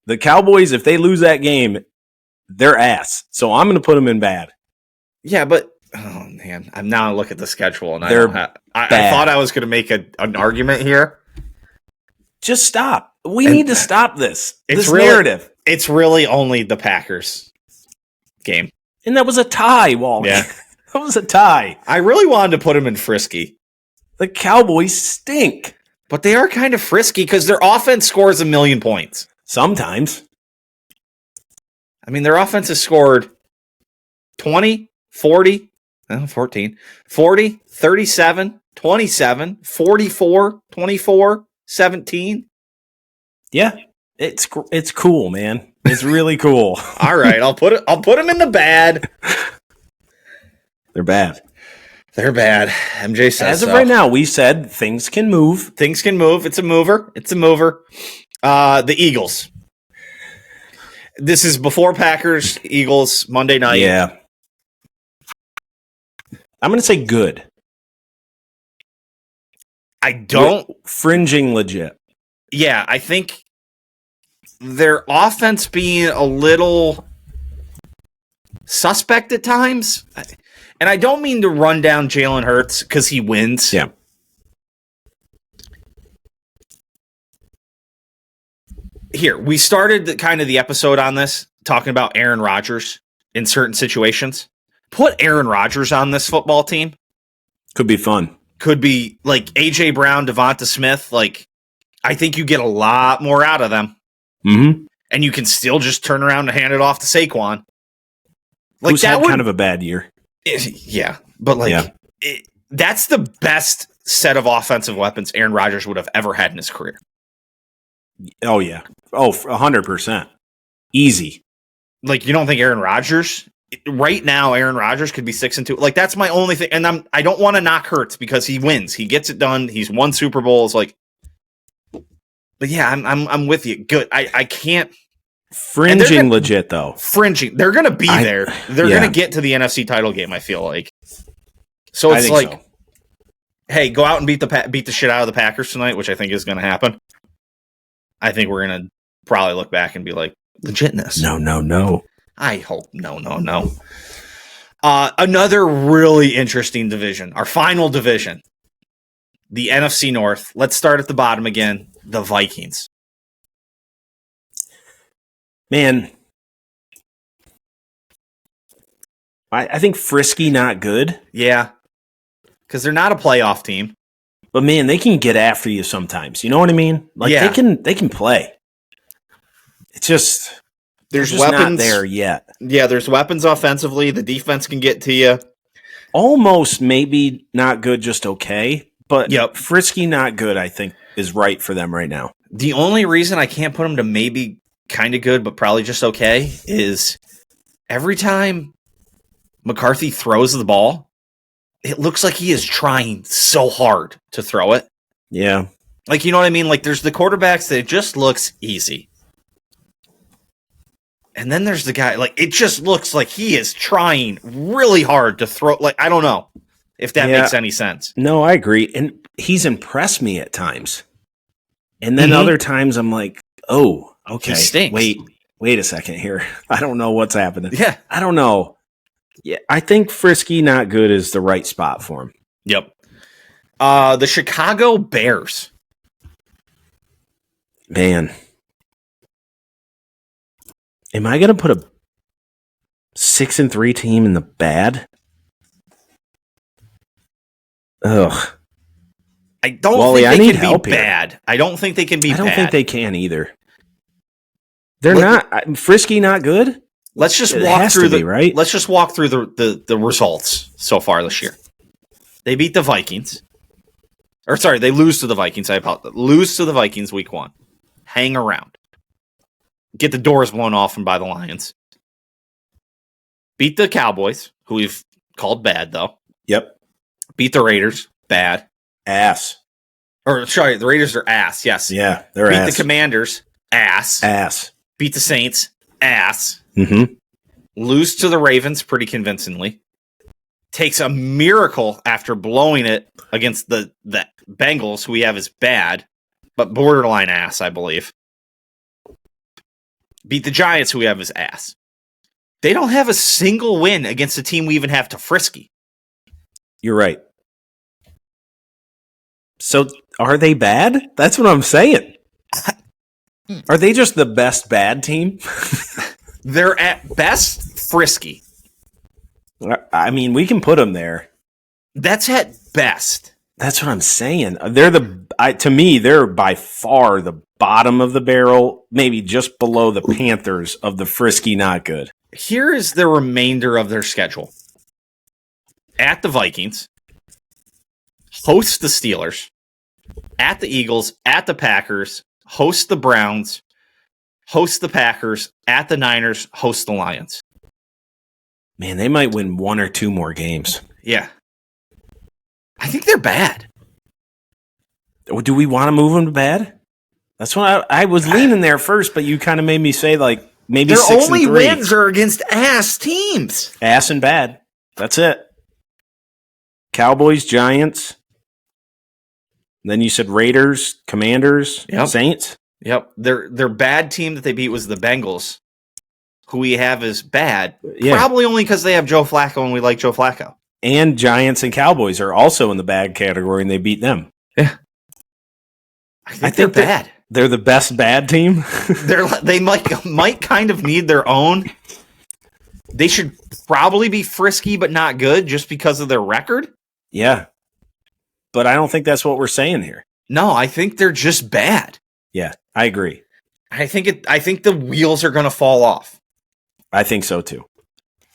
The Cowboys, if they lose that game, they're ass. So I'm going to put them in bad. Yeah, but oh man, I'm now look at the schedule, and I thought I was going to make an argument here. Just stop. We need to stop this narrative. It's really only the Packers game, and that was a tie, Wally. Yeah, that was a tie. I really wanted to put them in frisky. The Cowboys stink, but they are kind of frisky because their offense scores 1,000,000 points. Sometimes. I mean, their offense has scored 20, 40. 14, 40, 37, 27, 44, 24, 17. Yeah, it's cool, man. It's really cool. All right, I'll put them in the bad. They're bad. They're bad. MJ says as of right now, we said things can move. Things can move. It's a mover. The Eagles. This is before Packers, Eagles, Monday night. Yeah. I'm going to say good. I don't. Fringing legit. Yeah, I think their offense being a little suspect at times. And I don't mean to run down Jalen Hurts because he wins. Yeah. here, we started the episode on this, talking about Aaron Rodgers in certain situations. Put Aaron Rodgers on this football team. Could be fun. Could be like A.J. Brown, Devonta Smith. Like, I think you get a lot more out of them. Mm-hmm. And you can still just turn around and hand it off to Saquon. Like, who's had kind of a bad year. Yeah, but that's the best set of offensive weapons Aaron Rodgers would have ever had in his career. Oh, yeah. Oh, 100%. Easy. Like, you don't think Aaron Rodgers... Right now, Aaron Rodgers could be 6-2. Like, that's my only thing. And I don't want to knock Hurts because he wins. He gets it done. He's won Super Bowls. Like, but yeah, I'm with you. Good. I can't... Fringing legit, though. Fringing. They're going to be there. They're going to get to the NFC title game, I feel like. So it's like, so. Hey, go out and beat the shit out of the Packers tonight, which I think is going to happen. I think we're going to probably look back and be like, legitness. No. I hope no. Another really interesting division. Our final division. The NFC North. Let's start at the bottom again. The Vikings. Man, I think frisky, not good. Yeah, because they're not a playoff team. But man, they can get after you sometimes. You know what I mean? Like they can play. It's just there's just weapons not there yet. Yeah, there's weapons offensively. The defense can get to you. Almost maybe not good, just okay. But frisky, not good, I think is right for them right now. The only reason I can't put them to maybe kind of good, but probably just okay, is every time McCarthy throws the ball, it looks like he is trying so hard to throw it. Yeah. Like, you know what I mean? Like, there's the quarterbacks that it just looks easy. And then there's the guy, like, it just looks like he is trying really hard to throw. Like, I don't know if that makes any sense. No, I agree. And he's impressed me at times. And then other times I'm like, oh, okay. He stinks. Wait a second here. I don't know what's happening. Yeah. I don't know. Yeah, I think frisky, not good is the right spot for him. Yep. The Chicago Bears. Man. Am I going to put a 6-3 team in the bad? Ugh. I don't think they can be bad. I don't think they can be bad. I don't think they can either. They're not frisky, not good. Let's just walk through the results so far this year. They beat the Vikings. Or sorry, they lose to the Vikings. I apologize. Lose to the Vikings week 1. Hang around. Get the doors blown off them by the Lions. Beat the Cowboys, who we've called bad though. Yep. Beat the Raiders, bad. Ass. Or sorry, the Raiders are ass. Yes. Yeah, they're ass. ass. Beat the Commanders, ass. Beat the Saints, ass. Mm-hmm. Lose to the Ravens pretty convincingly. Takes a miracle after blowing it against the Bengals, who we have as bad, but borderline ass, I believe. Beat the Giants, who we have as ass. They don't have a single win against a team we even have to frisky. You're right. So are they bad? That's what I'm saying. Are they just the best bad team? They're at best frisky. I mean, we can put them there. That's at best. That's what I'm saying. They're to me, they're by far the bottom of the barrel, maybe just below the Panthers of the frisky, not good. Here is the remainder of their schedule. At the Vikings, host the Steelers, at the Eagles, at the Packers, host the Browns, host the Packers, at the Niners, host the Lions. Man, they might win 1 or 2 more games. Yeah. I think they're bad. Do we want to move them to bad? That's what I was leaning there first, but you kind of made me say like maybe 6-3. Their only wins are against ass teams. Ass and bad. That's it. Cowboys, Giants. Then you said Raiders, Commanders, Saints. Yep. Their bad team that they beat was the Bengals, who we have as bad. Yeah. Probably only because they have Joe Flacco and we like Joe Flacco. And Giants and Cowboys are also in the bad category and they beat them. Yeah. I think they're bad. They're the best bad team. They might kind of need their own. They should probably be frisky but not good just because of their record. Yeah. But I don't think that's what we're saying here. No, I think they're just bad. Yeah, I agree. I think the wheels are going to fall off. I think so too.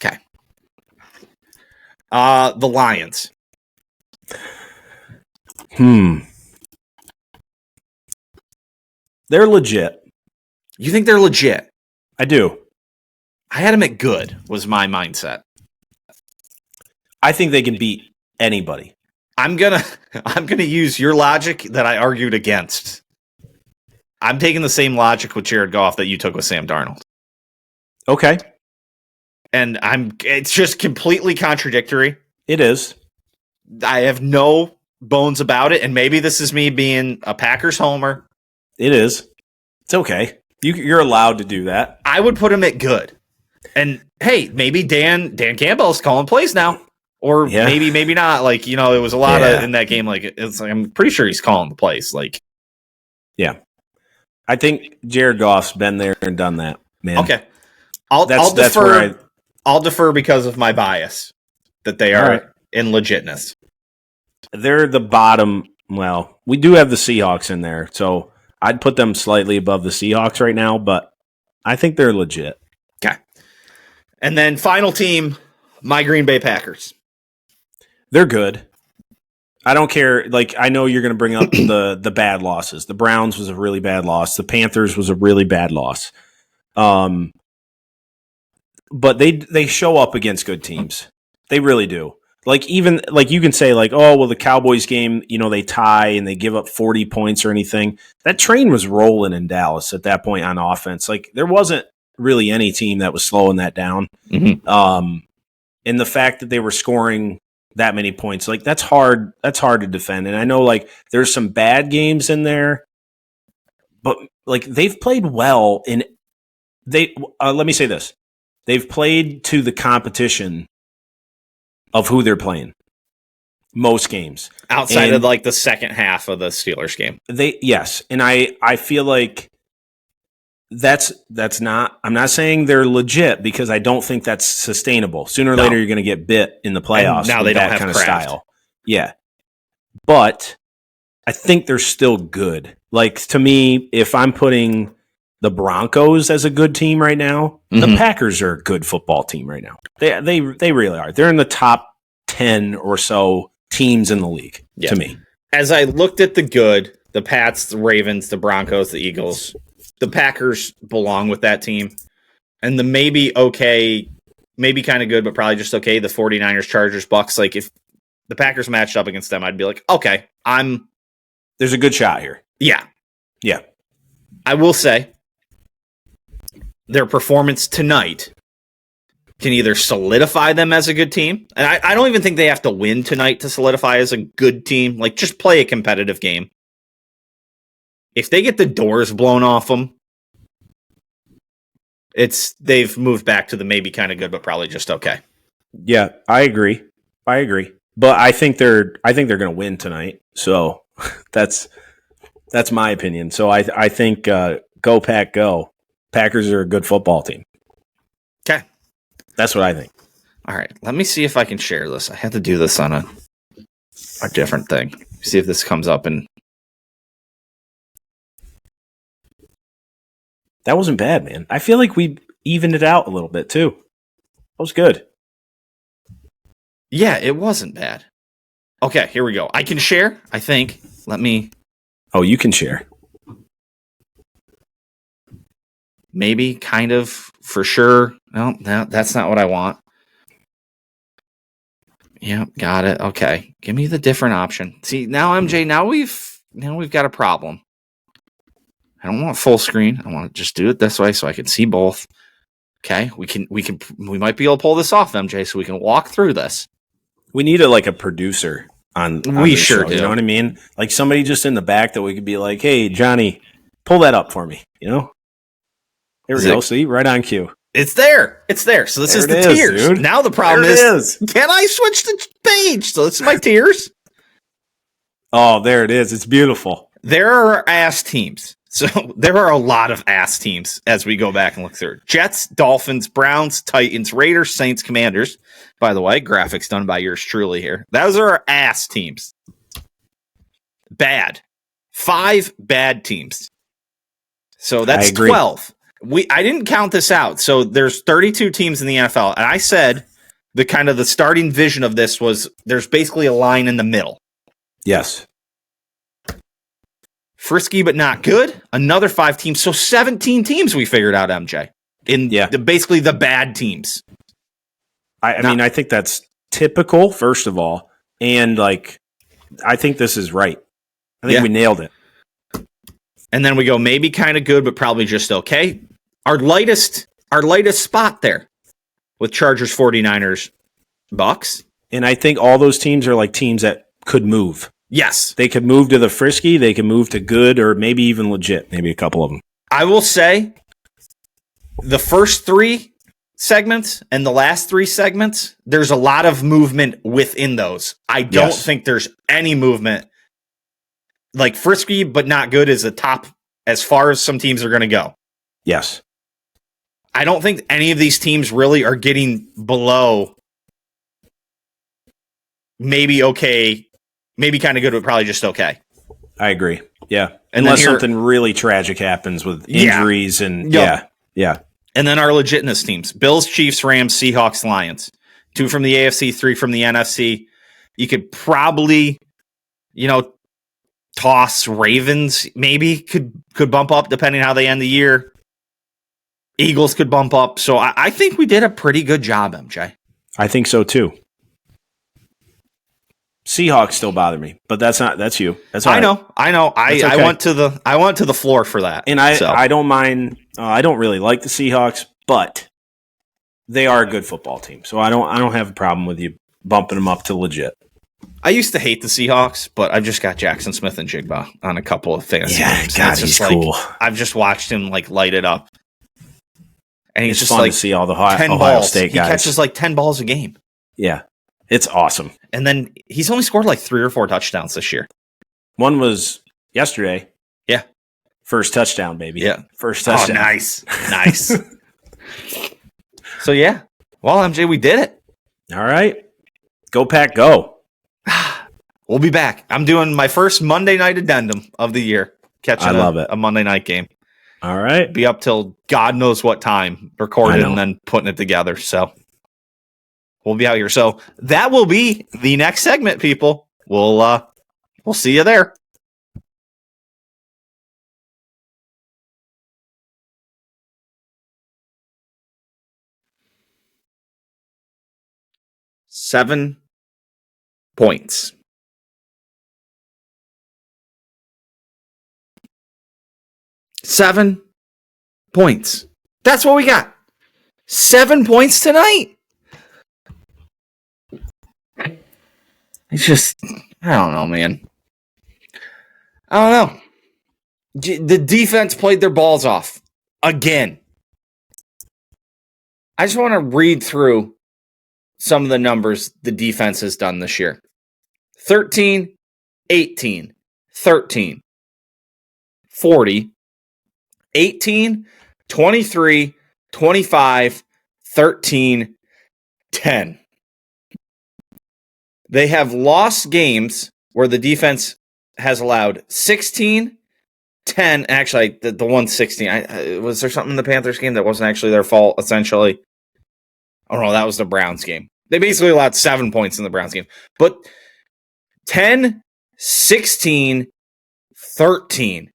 Okay. The Lions. They're legit. You think they're legit? I do. I had them at good, was my mindset. I think they can beat anybody. I'm gonna use your logic that I argued against. I'm taking the same logic with Jared Goff that you took with Sam Darnold. Okay. And it's just completely contradictory. It is. I have no bones about it, and maybe this is me being a Packers homer. It is. It's okay. You're allowed to do that. I would put him at good. And hey, maybe Dan Campbell's calling plays now. Or maybe not. Like, it was a lot of in that game. Like, it's like, I'm pretty sure he's calling the plays. Like, yeah, I think Jared Goff's been there and done that, man. Okay, I'll defer. I'll defer because of my bias that they are in legitness. They're the bottom. Well, we do have the Seahawks in there, so I'd put them slightly above the Seahawks right now, but I think they're legit. Okay, and then final team, my Green Bay Packers. They're good. I don't care. Like, I know you're going to bring up the bad losses. The Browns was a really bad loss. The Panthers was a really bad loss. But they show up against good teams. They really do. Like, even like you can say like, oh, well, the Cowboys game, they tie and they give up 40 points or anything. That train was rolling in Dallas at that point on offense. Like, there wasn't really any team that was slowing that down. Mm-hmm. And the fact that they were scoring that many points, like, that's hard to defend. And I know, like, there's some bad games in there, but like, they've played well let me say this. They've played to the competition of who they're playing most games. Outside of like the second half of the Steelers game. Yes. And I feel like that's not, I'm not saying they're legit because I don't think that's sustainable. Sooner or later, you're going to get bit in the playoffs. And now they don't have kind of craft. style. Yeah. But I think they're still good. Like, to me, if I'm putting the Broncos as a good team right now, the Packers are a good football team right now. They really are. They're in the top 10 or so teams in the league to me. As I looked at the good, the Pats, the Ravens, the Broncos, the Eagles, the Packers belong with that team. And the maybe kind of good, but probably just okay, the 49ers, Chargers, Bucks. Like, if the Packers matched up against them, I'd be like, okay, there's a good shot here. Yeah. Yeah. I will say their performance tonight can either solidify them as a good team. And I don't even think they have to win tonight to solidify as a good team. Like, just play a competitive game. If they get the doors blown off them, they've moved back to the maybe kind of good, but probably just okay. Yeah, I agree. But I think they're going to win tonight. So that's my opinion. So I think go Pack go. Packers are a good football team. Okay. That's what I think. All right. Let me see if I can share this. I had to do this on a different thing. See if this comes up. And that wasn't bad, man. I feel like we evened it out a little bit too. That was good. Yeah, it wasn't bad. Okay, here we go. I can share, I think. Let me... Oh, you can share. Maybe, kind of, for sure. No, that's not what I want. Yeah, got it. Okay. Give me the different option. See, now MJ, now we've got a problem. I don't want full screen. I want to just do it this way so I can see both. Okay, we might be able to pull this off, MJ, so we can walk through this. We need a producer on we sure show, do. You know what I mean? Like somebody just in the back that we could be like, "Hey, Johnny, pull that up for me." You know? Here we go. See, right on cue. It's there. So this is the tiers. Dude. Now the problem is, can I switch the page? So this is my tiers. Oh, there it is. It's beautiful. there are ass teams. So there are a lot of ass teams as we go back and look through. Jets, Dolphins, Browns, Titans, Raiders, Saints, Commanders. By the way, graphics done by yours truly here. Those are our ass teams. Bad. 5 bad teams. So that's 12. I didn't count this out. So there's 32 teams in the NFL. And I said the starting vision of this was there's basically a line in the middle. Yes. Frisky but not good. Another 5 teams. So 17 teams we figured out, MJ. Basically the bad teams. I mean, I think that's typical, first of all. And, I think this is right. I think we nailed it. And then we go maybe kind of good, but probably just okay. Our lightest spot there with Chargers, 49ers, Bucks. And I think all those teams are teams that could move. Yes. They could move to the frisky, they can move to good, or maybe even legit, maybe a couple of them. I will say the first 3 segments and the last 3 segments, there's a lot of movement within those. I don't think there's any movement. Frisky but not good is the top as far as some teams are going to go. Yes. I don't think any of these teams really are getting below maybe okay. Maybe kind of good, but probably just okay. I agree. Yeah. Unless something really tragic happens with injuries and yeah. And then our legitness teams. Bills, Chiefs, Rams, Seahawks, Lions. 2 from the AFC, 3 from the NFC. You could probably, toss Ravens maybe could bump up depending how they end the year. Eagles could bump up. So I think we did a pretty good job, MJ. I think so too. Seahawks still bother me, but that's you. That's all right. I know. Okay. I went to the floor for that. And I don't mind. I don't really like the Seahawks, but they are a good football team. So I don't have a problem with you bumping them up to legit. I used to hate the Seahawks, but I've just got Jackson Smith and Jigba on a couple of fantasy games. God, he's cool. I've just watched him light it up. And he's it's just fun to see all the Ohio State guys. He catches 10 balls a game. Yeah. It's awesome. And then he's only scored 3 or 4 touchdowns this year. One was yesterday. Yeah. First touchdown, baby. Yeah. First touchdown. Oh, nice. So, yeah. Well, MJ, we did it. All right. Go Pack, go. We'll be back. I'm doing my first Monday night addendum of the year. Catching a Monday night game. All right. Be up till God knows what time, recording and then putting it together. So we'll be out here. So that will be the next segment, people. We'll see you there. Seven points. Seven points. That's what we got. 7 points tonight. It's just, I don't know, man. I don't know. The defense played their balls off again. I just want to read through some of the numbers the defense has done this year. 13, 18, 13, 40, 18, 23, 25, 13, 10. They have lost games where the defense has allowed 16, 10. Actually, the 116. Was there something in the Panthers game that wasn't actually their fault, essentially? Oh, no, that was the Browns game. They basically allowed 7 points in the Browns game. But 10, 16, 13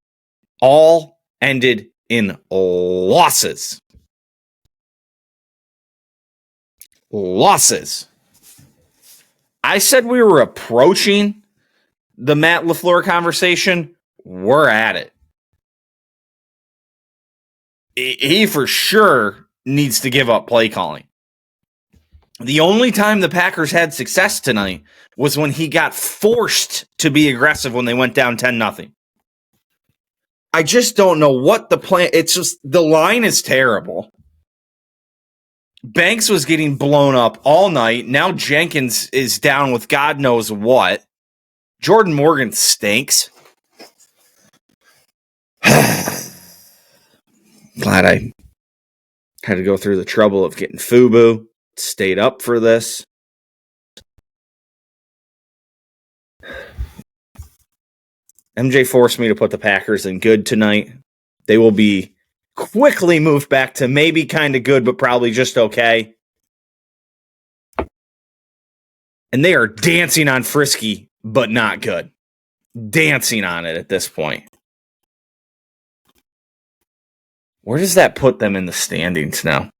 all ended in losses. Losses. I said we were approaching the Matt LeFleur conversation. We're at it. He for sure needs to give up play calling. The only time the Packers had success tonight was when he got forced to be aggressive when they went down 10-0. I just don't know what the plan. It's just the line is terrible. Banks was getting blown up all night. Now Jenkins is down with God knows what. Jordan Morgan stinks. Glad I had to go through the trouble of getting FUBU. Stayed up for this. MJ forced me to put the Packers in good tonight. They will be quickly moved back to maybe kind of good, but probably just okay. And they are dancing on Frisky, but not good. Dancing on it at this point. Where does that put them in the standings now?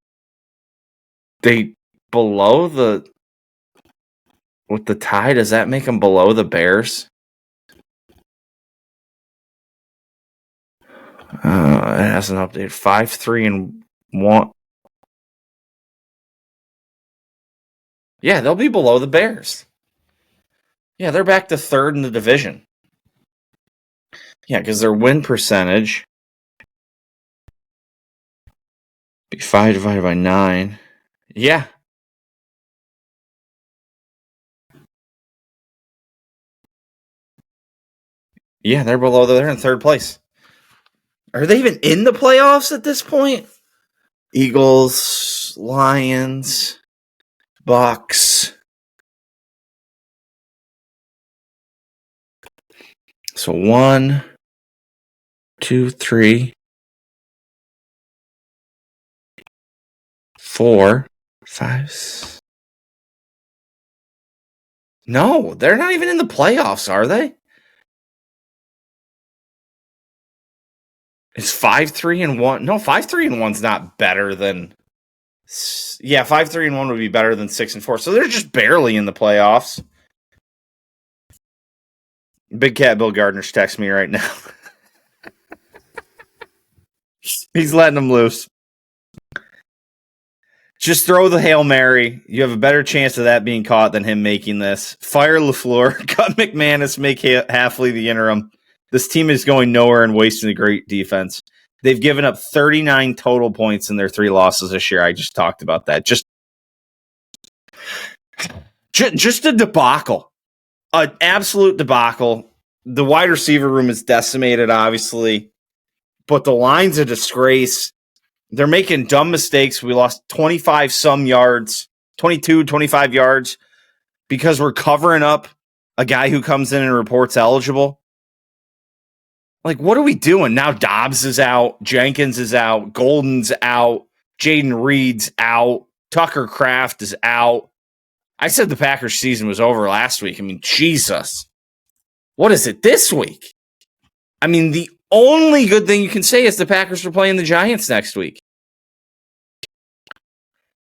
They below the... With the tie, does that make them below the Bears? It hasn't updated. 5-3-1. Yeah, they'll be below the Bears. Yeah, they're back to third in the division. Yeah, because their win percentage be 5 divided by 9. Yeah. Yeah, they're below. They're in third place. Are they even in the playoffs at this point? Eagles, Lions, Bucks. So 1, 2, 3, 4, 5. No, they're not even in the playoffs, are they? It's 5-3-1. No, 5-3-1's not better than. Yeah, 5-3-1 would be better than 6-4. So they're just barely in the playoffs. Big Cat Bill Gardner's texting me right now. He's letting them loose. Just throw the Hail Mary. You have a better chance of that being caught than him making this. Fire LeFleur. Cut McManus. Make Halfley the interim. This team is going nowhere and wasting a great defense. They've given up 39 total points in their 3 losses this year. I just talked about that. Just a debacle. An absolute debacle. The wide receiver room is decimated, obviously. But the line's a disgrace. They're making dumb mistakes. We lost 25-some yards, 22, 25 yards, because we're covering up a guy who comes in and reports eligible. Like, what are we doing? Now Dobbs is out. Jenkins is out. Golden's out. Jaden Reed's out. Tucker Kraft is out. I said the Packers season was over last week. I mean, Jesus. What is it this week? I mean, the only good thing you can say is the Packers are playing the Giants next week.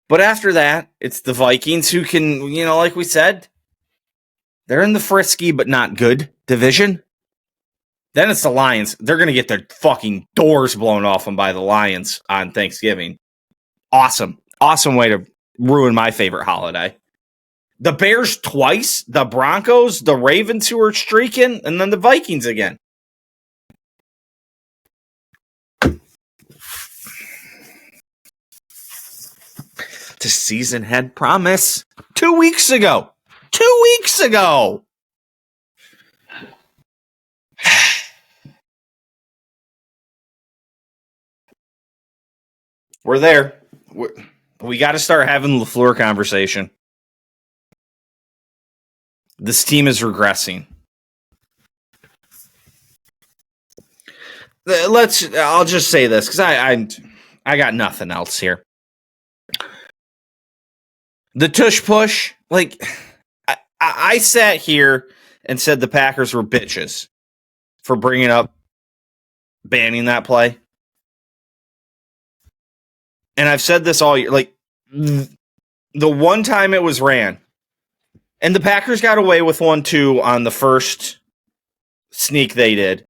But after that, it's the Vikings who can, like we said, they're in the frisky but not good division. Then it's the Lions. They're going to get their fucking doors blown off them by the Lions on Thanksgiving. Awesome. Awesome way to ruin my favorite holiday. The Bears twice, the Broncos, the Ravens who are streaking, and then the Vikings again. The season had promise 2 weeks ago. 2 weeks ago. We're there. We got to start having the LeFleur conversation. This team is regressing. I'll just say this because I got nothing else here. The tush push, like I sat here and said the Packers were bitches for bringing up banning that play. And I've said this all year, like the one time it was ran, and the Packers got away with 1-2 on the first sneak they did.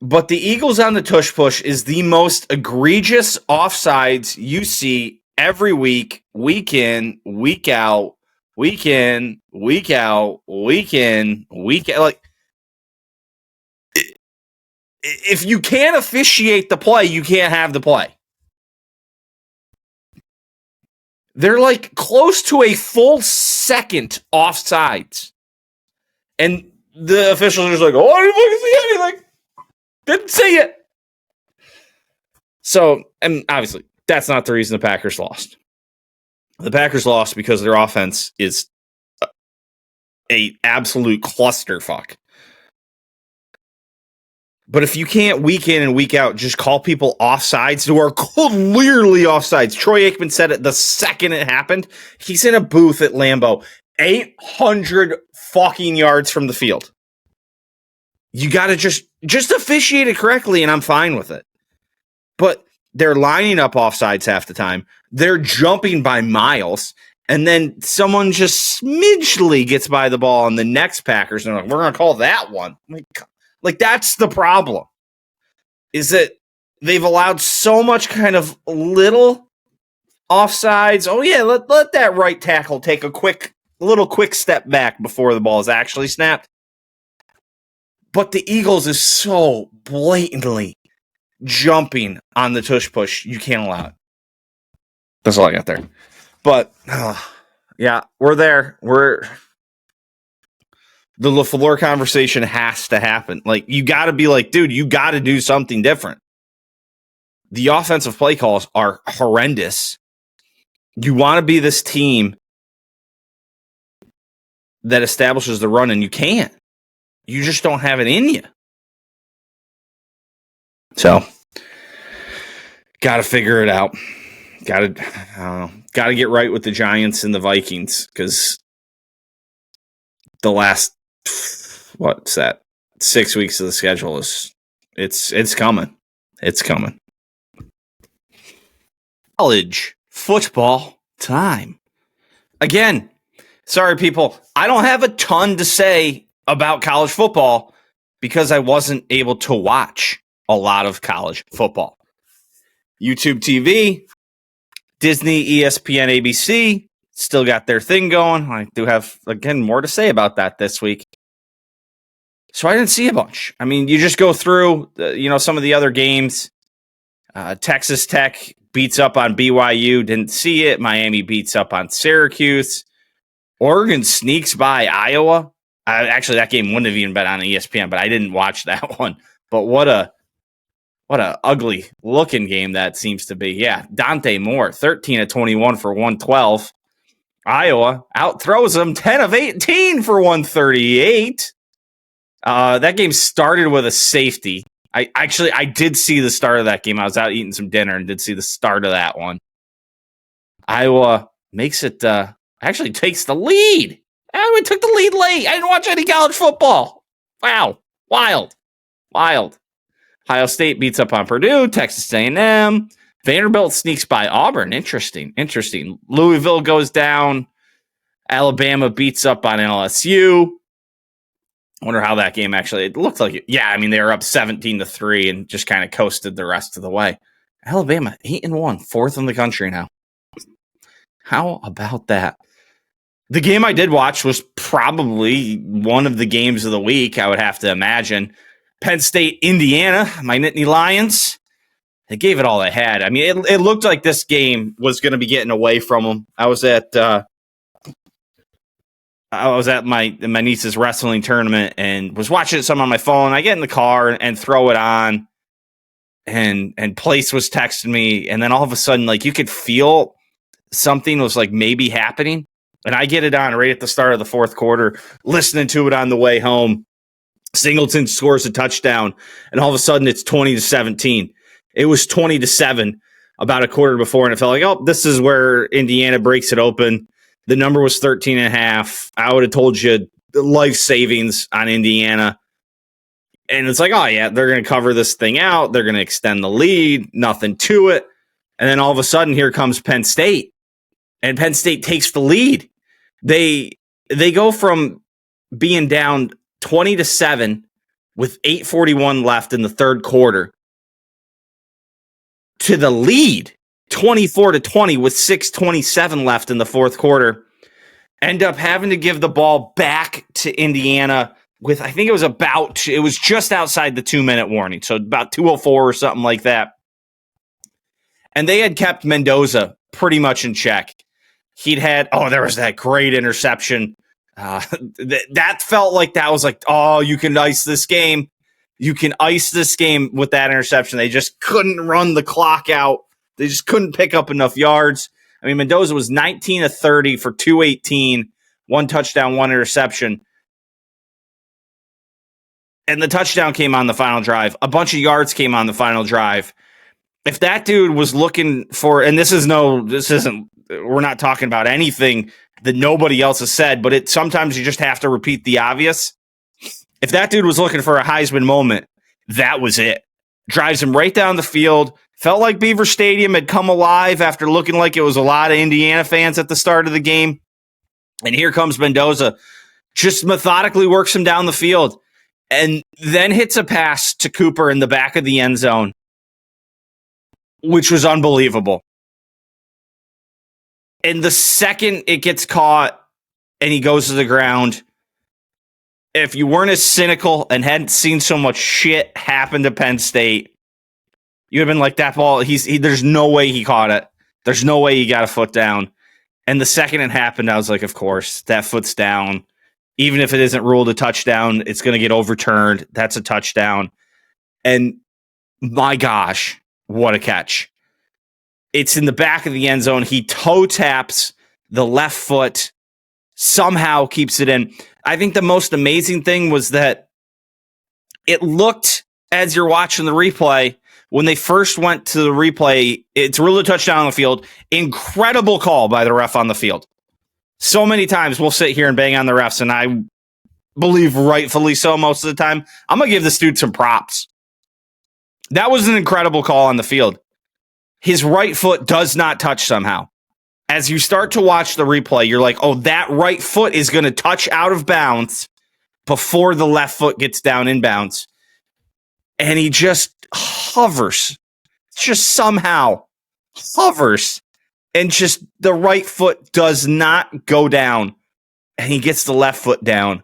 But the Eagles on the tush push is the most egregious offsides you see every week, week in, week out, week in, week out, week in, week out. Like, if you can't officiate the play, you can't have the play. They're like close to a full second offsides. And the officials are just like, oh, I didn't fucking see anything. Didn't see it. So, and obviously, that's not the reason the Packers lost. The Packers lost because their offense is a absolute clusterfuck. But if you can't week in and week out just call people offsides who are clearly offsides. Troy Aikman said it the second it happened. He's in a booth at Lambeau, 800 fucking yards from the field. You got to just officiate it correctly, and I'm fine with it. But they're lining up offsides half the time. They're jumping by miles. And then someone just smidgely gets by the ball on the next Packers. And they're like, we're going to call that one. Like, that's the problem. Is that they've allowed so much kind of little offsides. Oh, yeah, let that right tackle take a little quick step back before the ball is actually snapped. But the Eagles is so blatantly jumping on the tush push, you can't allow it. That's all I got there. But, yeah, we're there. The LeFleur conversation has to happen. Like, you got to be like, dude, you got to do something different. The offensive play calls are horrendous. You want to be this team that establishes the run, and you can't. You just don't have it in you. So, got to figure it out. Got to get right with the Giants and the Vikings, because the last, what's that, 6 weeks of the schedule it's coming. It's coming. College football time. Again, sorry, people. I don't have a ton to say about college football because I wasn't able to watch a lot of college football. YouTube TV, Disney, ESPN, ABC, still got their thing going. I do have, again, more to say about that this week. So I didn't see a bunch. I mean, you just go through, some of the other games. Texas Tech beats up on BYU. Didn't see it. Miami beats up on Syracuse. Oregon sneaks by Iowa. Actually, that game wouldn't have even been on ESPN, but I didn't watch that one. But what a ugly looking game that seems to be. Yeah, Dante Moore, 13 of 21 for 112. Iowa outthrows them 10 of 18 for 138. That game started with a safety. I did see the start of that game. I was out eating some dinner and did see the start of that one. Iowa makes it, actually takes the lead. Iowa took the lead late. I didn't watch any college football. Wow. Wild. Ohio State beats up on Purdue. Texas A&M. Vanderbilt sneaks by Auburn. Interesting. Louisville goes down. Alabama beats up on LSU. I wonder how that game actually, it looked like it. Yeah, I mean, they were up 17-3 and just kind of coasted the rest of the way. Alabama, 8-1, fourth in the country now. How about that? The game I did watch was probably one of the games of the week, I would have to imagine. Penn State, Indiana, my Nittany Lions. They gave it all they had. I mean, it looked like this game was going to be getting away from them. I was at my niece's wrestling tournament and was watching some on my phone. I get in the car and throw it on, and Place was texting me, and then all of a sudden, like, you could feel something was like maybe happening. And I get it on right at the start of the fourth quarter, listening to it on the way home. Singleton scores a touchdown, and all of a sudden it's 20-17. It was 20-7 about a quarter before, and it felt like, oh, this is where Indiana breaks it open. The number was 13.5. I would have told you life savings on Indiana. And it's like, oh, yeah, they're going to cover this thing out. They're going to extend the lead. Nothing to it. And then all of a sudden, here comes Penn State. And Penn State takes the lead. They go from being down 20-7 with 8:41 left in the third quarter to the lead 24-20 with 6:27 left in the fourth quarter. End up having to give the ball back to Indiana with, I think it was just outside the 2-minute warning. So about 2:04 or something like that. And they had kept Mendoza pretty much in check. There was that great interception. That felt like that was like, oh, you can ice this game. You can ice this game with that interception. They just couldn't run the clock out. They just couldn't pick up enough yards. I mean, Mendoza was 19 of 30 for 218, 1 touchdown, 1 interception. And the touchdown came on the final drive. A bunch of yards came on the final drive. If that dude was looking for, and we're not talking about anything that nobody else has said, but sometimes you just have to repeat the obvious. If that dude was looking for a Heisman moment, that was it. Drives him right down the field. Felt like Beaver Stadium had come alive after looking like it was a lot of Indiana fans at the start of the game. And here comes Mendoza. Just methodically works him down the field. And then hits a pass to Cooper in the back of the end zone, which was unbelievable. And the second it gets caught and he goes to the ground, if you weren't as cynical and hadn't seen so much shit happen to Penn State, you'd have been like, that ball, there's no way he caught it. There's no way he got a foot down. And the second it happened, I was like, of course, that foot's down. Even if it isn't ruled a touchdown, it's going to get overturned. That's a touchdown. And my gosh, what a catch. It's in the back of the end zone. He toe taps the left foot, somehow keeps it in. I think the most amazing thing was that it looked, as you're watching the replay, when they first went to the replay, it's ruled a touchdown on the field. Incredible call by the ref on the field. So many times we'll sit here and bang on the refs, and I believe rightfully so most of the time. I'm going to give this dude some props. That was an incredible call on the field. His right foot does not touch somehow. As you start to watch the replay, you're like, oh, that right foot is going to touch out of bounds before the left foot gets down in bounds. And he just hovers. Just somehow hovers. And just the right foot does not go down. And he gets the left foot down.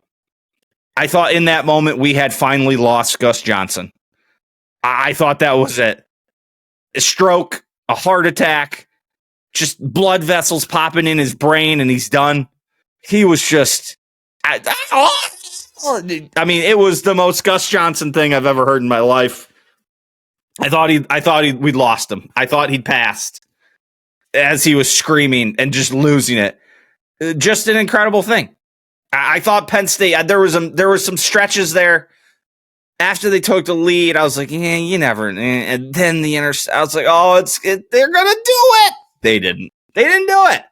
I thought in that moment we had finally lost Gus Johnson. I thought that was it. A stroke, a heart attack, just blood vessels popping in his brain, and he's done. He was just... I mean, it was the most Gus Johnson thing I've ever heard in my life. I thought we'd lost him. I thought he'd passed as he was screaming and just losing it. Just an incredible thing. I thought Penn State, there was some stretches there after they took the lead. I was like, yeah, you never. And then I was like, oh, they're gonna do it. They didn't. They didn't do it.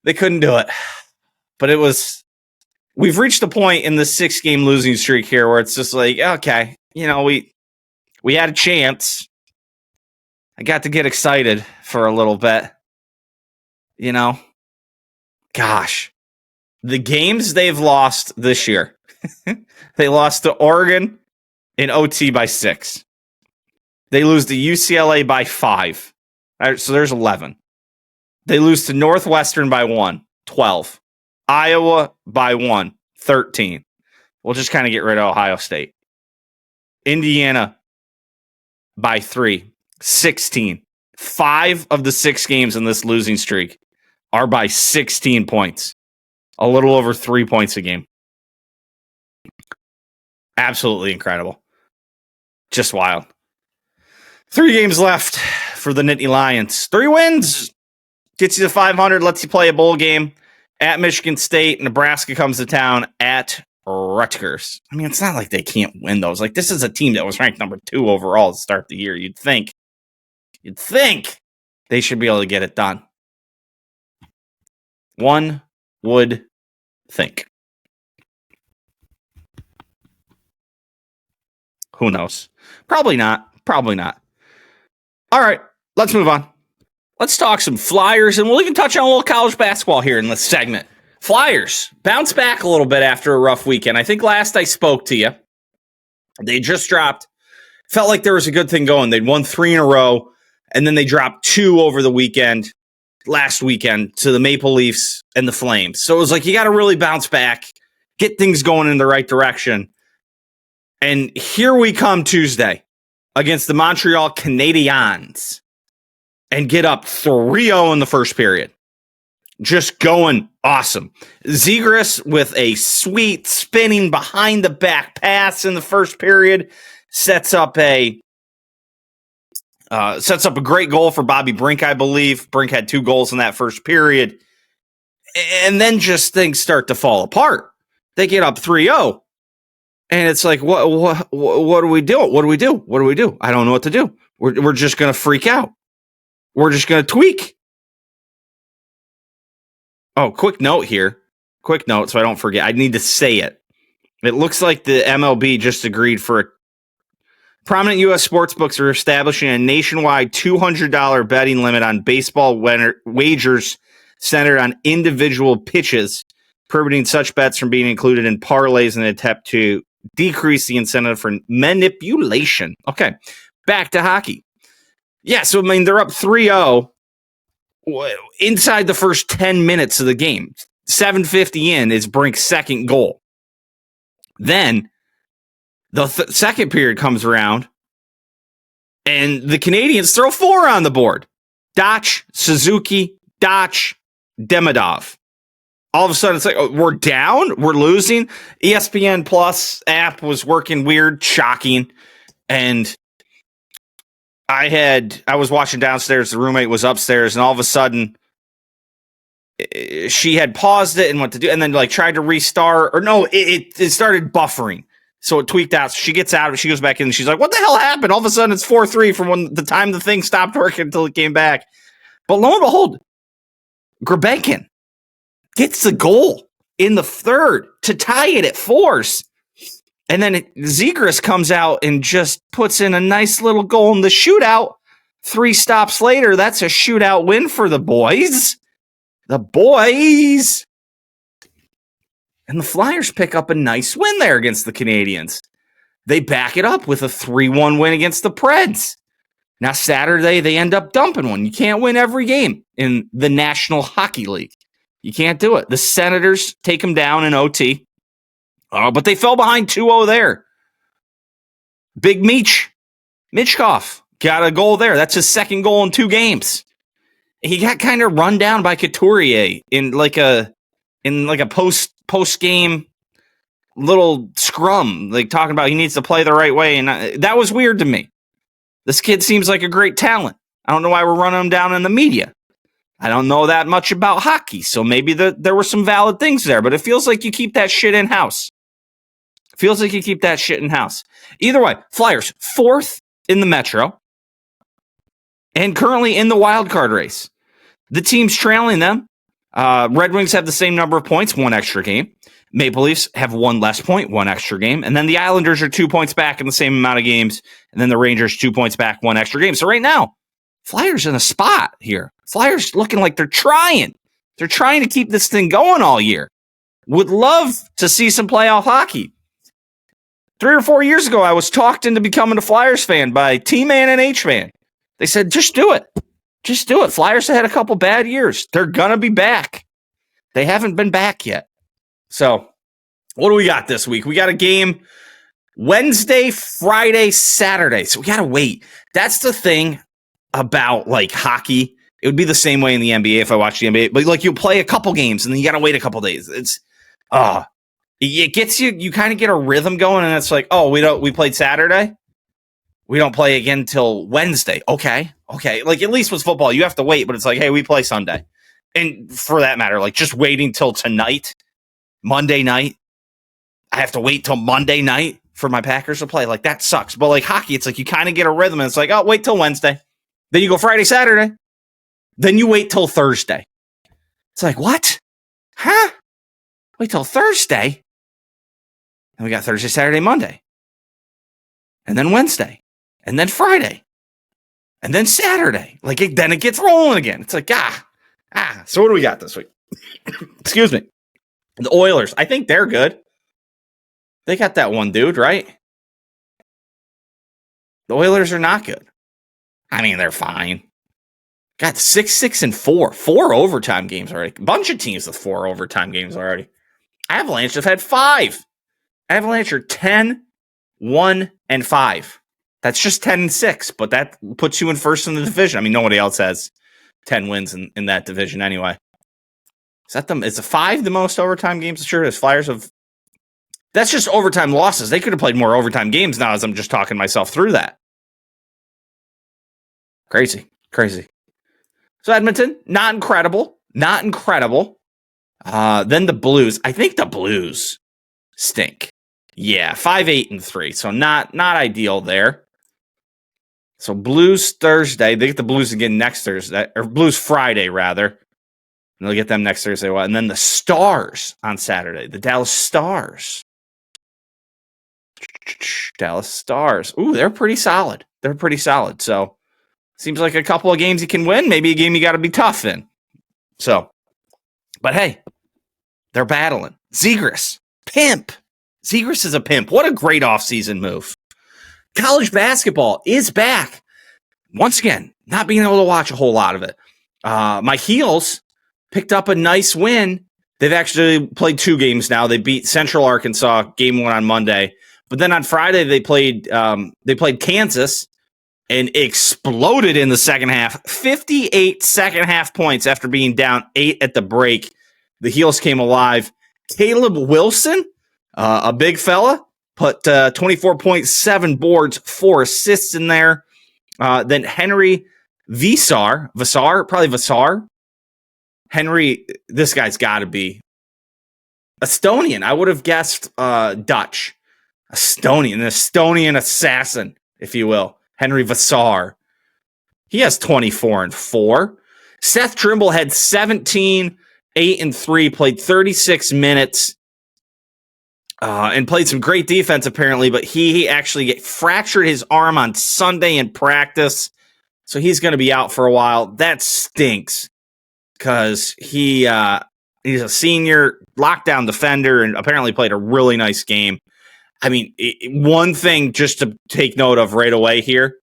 They couldn't do it. But we've reached a point in the 6-game losing streak here where it's just like, okay, we had a chance. I got to get excited for a little bit. Gosh, the games they've lost this year. They lost to Oregon in OT by 6. They lose to UCLA by 5. All right, so there's 11. They lose to Northwestern by 1, 12. Iowa by 1, 13. We'll just kind of get rid of Ohio State. Indiana by 3, 16. 5 of the 6 games in this losing streak are by 16 points. A little over 3 points a game. Absolutely incredible. Just wild. 3 games left for the Nittany Lions. 3 wins. Gets you to 500, lets you play a bowl game at Michigan State. Nebraska comes to town at Rutgers. I mean, it's not like they can't win those. Like, this is a team that was ranked number 2 overall to start the year. You'd think they should be able to get it done. One would think. Who knows? Probably not. All right, let's move on. Let's talk some Flyers, and we'll even touch on a little college basketball here in this segment. Flyers bounce back a little bit after a rough weekend. I think last I spoke to you, they just dropped. Felt like there was a good thing going. They'd won 3 in a row, and then they dropped 2 over the weekend, last weekend, to the Maple Leafs and the Flames. So it was like, you got to really bounce back, get things going in the right direction. And here we come Tuesday against the Montreal Canadiens and get up 3-0 in the first period. just going awesome. Zegras with a sweet spinning behind the back pass in the first period sets up a great goal for Bobby Brink, I believe. Brink had 2 goals in that first period. And then just things start to fall apart. They get up 3-0. And it's like, what do we do? What do we do? What do we do? I don't know what to do. We're just going to freak out. We're just going to tweak. Oh, quick note here. Quick note so I don't forget. I need to say it. It looks like the MLB just agreed for a prominent U.S. sportsbooks are establishing a nationwide $200 betting limit on baseball wagers centered on individual pitches, prohibiting such bets from being included in parlays in an attempt to decrease the incentive for manipulation. Okay, back to hockey. Yeah, so, I mean, they're up 3-0 inside the first 10 minutes of the game. 7:50 in is Brink's second goal. Then the second period comes around, and the Canadians throw 4 on the board. Dach, Suzuki, Dach, Demidov. All of a sudden, it's like, oh, we're down? We're losing? ESPN Plus app was working weird, shocking. And I was watching downstairs. The roommate was upstairs, and all of a sudden, she had paused it and went to do, and then like tried to restart. Or no, it started buffering. So it tweaked out. So she gets out. She goes back in, and she's like, what the hell happened? All of a sudden, it's 4-3 from when the time the thing stopped working until it came back. But lo and behold, Grebenkin gets the goal in the third to tie it at 4s. And then Zegras comes out and just puts in a nice little goal in the shootout. 3 stops later, that's a shootout win for the boys. The boys. And the Flyers pick up a nice win there against the Canadians. They back it up with a 3-1 win against the Preds. Now, Saturday, they end up dumping one. You can't win every game in the National Hockey League. You can't do it. The Senators take them down in OT. But they fell behind 2-0 there. Big Michkov got a goal there. That's his second goal in 2 games. He got kind of run down by Couturier in like a post game little scrum, like talking about he needs to play the right way, and that was weird to me. This kid seems like a great talent. I don't know why we're running him down in the media. I don't know that much about hockey, so maybe there were some valid things there, but it feels like you keep that shit in-house. Either way, Flyers, 4th in the Metro, and currently in the wild card race. The teams trailing them. Red Wings have the same number of points, 1 extra game. Maple Leafs have 1 less point, 1 extra game. And then the Islanders are 2 points back in the same amount of games. And then the Rangers 2 points back, 1 extra game. So right now, Flyers in a spot here. Flyers looking like they're trying. They're trying to keep this thing going all year. Would love to see some playoff hockey. 3 or 4 years ago, I was talked into becoming a Flyers fan by T-Man and H-Man. They said, just do it. Just do it. Flyers have had a couple bad years. They're going to be back. They haven't been back yet. So, what do we got this week? We got a game Wednesday, Friday, Saturday. So, we got to wait. That's the thing about, like, hockey. It would be the same way in the NBA if I watched the NBA. But, like, you play a couple games, and then you got to wait a couple days. It gets you kind of get a rhythm going, and it's like, oh, we played Saturday? We don't play again till Wednesday. Okay. Like, at least with football, you have to wait, but it's like, hey, we play Sunday. And for that matter, like, just waiting till tonight, Monday night, I have to wait till Monday night for my Packers to play. Like, that sucks. But, like, hockey, it's like you kind of get a rhythm, and it's like, oh, wait till Wednesday. Then you go Friday, Saturday. Then you wait till Thursday. It's like, what? Huh? Wait till Thursday? And we got Thursday, Saturday, Monday. And then Wednesday. And then Friday. And then Saturday. Like, then it gets rolling again. It's like, So what do we got this week? Excuse me. The Oilers. I think they're good. They got that one dude, right? The Oilers are not good. I mean, they're fine. Got 6-4. 4 overtime games already. A bunch of teams with 4 overtime games already. Avalanche have had 5. Avalanche are 10-1-5. That's just 10-6, but that puts you in first in the division. I mean, nobody else has 10 wins in that division anyway. Is the 5 the most overtime games? Sure, as Flyers have. That's just overtime losses. They could have played more overtime games now as I'm just talking myself through that. Crazy. So Edmonton, not incredible. Then the Blues. I think the Blues stink. Yeah, 5-8-3. So not ideal there. So Blues Thursday. They get the Blues again next Thursday. Or Blues Friday, rather. And they'll get them next Thursday. And then the Stars on Saturday. The Dallas Stars. Ooh, they're pretty solid. So, seems like a couple of games you can win. Maybe a game you got to be tough in. So, but hey, they're battling. Zegras, pimp. Zegras is a pimp. What a great offseason move. College basketball is back. Once again, not being able to watch a whole lot of it. My Heels picked up a nice win. They've actually played 2 games now. They beat Central Arkansas game 1 on Monday. But then on Friday, they played Kansas and exploded in the second half. 58 second half points after being down 8 at the break. The Heels came alive. Caleb Wilson, a big fella, put 24.7 boards, 4 assists in there. Then Henry Visar. Henry, this guy's got to be Estonian. I would have guessed Dutch. An Estonian assassin, if you will. Henry Visar. He has 24-4. Seth Trimble had 17, 8-3, played 36 minutes, and played some great defense, apparently, but he actually fractured his arm on Sunday in practice, so he's going to be out for a while. That stinks, because he's a senior lockdown defender and apparently played a really nice game. I mean, one thing just to take note of right away here.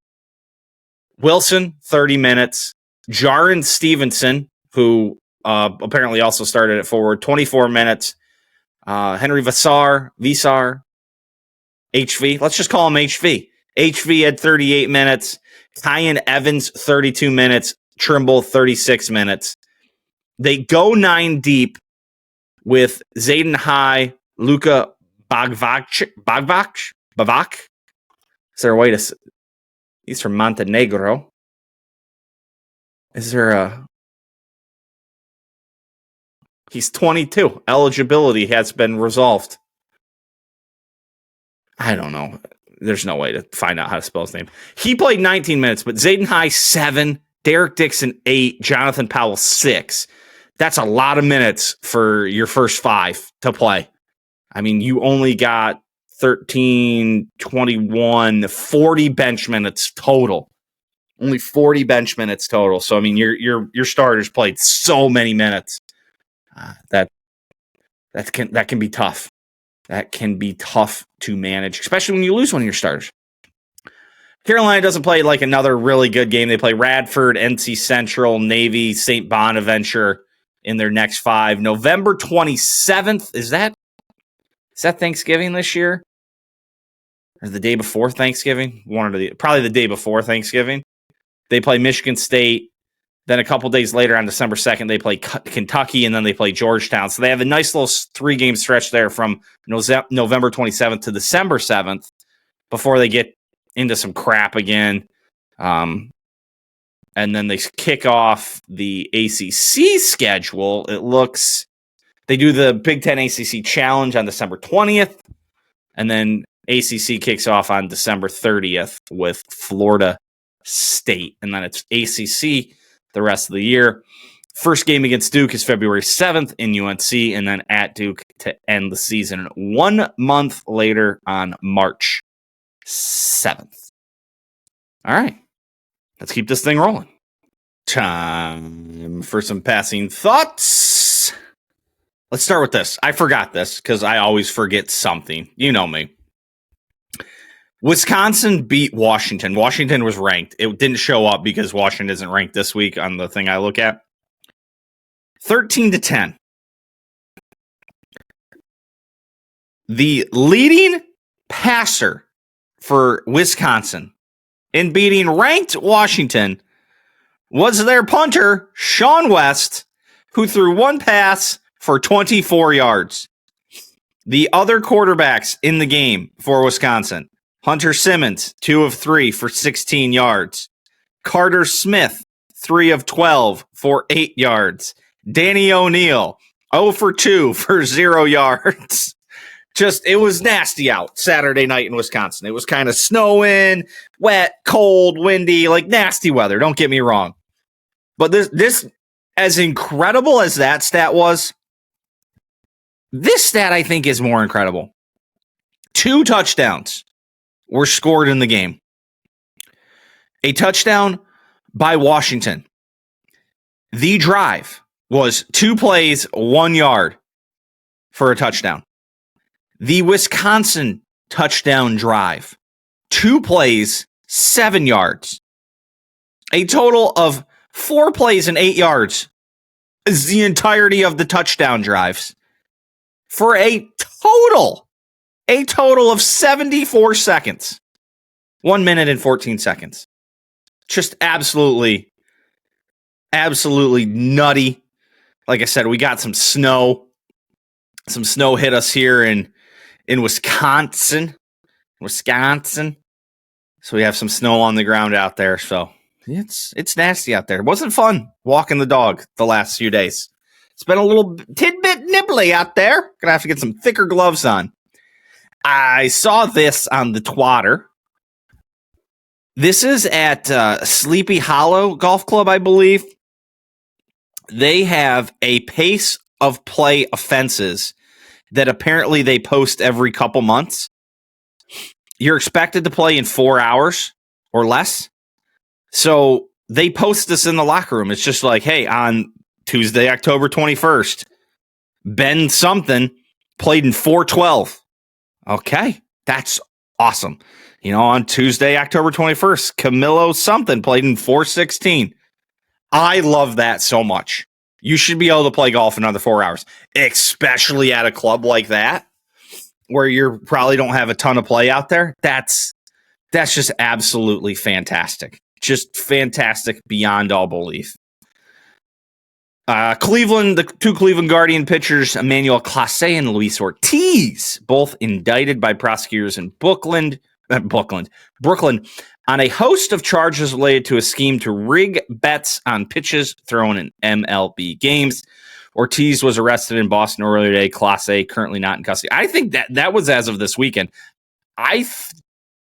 Wilson, 30 minutes. Jaron Stevenson, who apparently also started at forward, 24 minutes. Henry Visar, HV. Let's just call him HV. HV had 38 minutes. Kyan Evans, 32 minutes. Trimble, 36 minutes. They go 9 deep with Zayden High, Luka Bagvak. Is there a way to... He's from Montenegro. Is there a... He's 22. Eligibility has been resolved. I don't know. There's no way to find out how to spell his name. He played 19 minutes, but Zayden High, 7. Derek Dixon, 8. Jonathan Powell, 6. That's a lot of minutes for your first 5 to play. I mean, you only got 13, 21, 40 bench minutes total. Only 40 bench minutes total. So, I mean, your starters played so many minutes. That can be tough. That can be tough to manage, especially when you lose one of your starters. Carolina doesn't play like another really good game. They play Radford, NC Central, Navy, St. Bonaventure in their next 5. November 27th. Is that Thanksgiving this year? Or the day before Thanksgiving? Probably the day before Thanksgiving. They play Michigan State. Then a couple days later on December 2nd, they play Kentucky, and then they play Georgetown. So they have a nice little 3-game stretch there from November 27th to December 7th before they get into some crap again. And then they kick off the ACC schedule. It looks... They do the Big Ten ACC Challenge on December 20th, and then ACC kicks off on December 30th with Florida State, and then it's ACC the rest of the year. First game against Duke is February 7th in UNC, and then at Duke to end the season 1 month later on March 7th. All right, let's keep this thing rolling. Time for some passing thoughts. Let's start with this. I forgot this because I always forget something. You know me. Wisconsin beat Washington. Washington was ranked. It didn't show up because Washington isn't ranked this week on the thing I look at. 13-10. The leading passer for Wisconsin in beating ranked Washington was their punter, Sean West, who threw one pass for 24 yards. The other quarterbacks in the game for Wisconsin, Hunter Simmons, 2 of 3 for 16 yards. Carter Smith, 3 of 12 for 8 yards. Danny O'Neal, 0 for 2 for 0 yards. Just, it was nasty out Saturday night in Wisconsin. It was kind of snowing, wet, cold, windy, like nasty weather. Don't get me wrong. But this, as incredible as that stat was, this stat I think is more incredible. 2 touchdowns were scored in the game. A touchdown by Washington. The drive was 2 plays, 1 yard for a touchdown. The Wisconsin touchdown drive, 2 plays, 7 yards. A total of 4 plays and 8 yards is the entirety of the touchdown drives for a total of 74 seconds. 1 minute and 14 seconds. Just absolutely nutty. Like I said, we got some snow. Some snow hit us here in Wisconsin. So we have some snow on the ground out there. So it's nasty out there. It wasn't fun walking the dog the last few days. It's been a little tidbit nibbly out there. Gonna have to get some thicker gloves on. I saw this on the twatter. This is at Sleepy Hollow Golf Club, I believe. They have a pace of play offenses that apparently they post every couple months. You're expected to play in 4 hours or less. So they post this in the locker room. It's just like, hey, on Tuesday, October 21st, Ben something played in 4:12. Okay, that's awesome. You know, on Tuesday, October 21st, Camilo something played in 4:16. I love that so much. You should be able to play golf another 4 hours, especially at a club like that, where you probably don't have a ton of play out there. That's just absolutely fantastic. Just fantastic beyond all belief. Cleveland, the 2 Cleveland Guardian pitchers, Emmanuel Clase and Luis Ortiz, both indicted by prosecutors in Brooklyn on a host of charges related to a scheme to rig bets on pitches thrown in MLB games. Ortiz was arrested in Boston earlier today. Clase currently not in custody. I think that was as of this weekend. I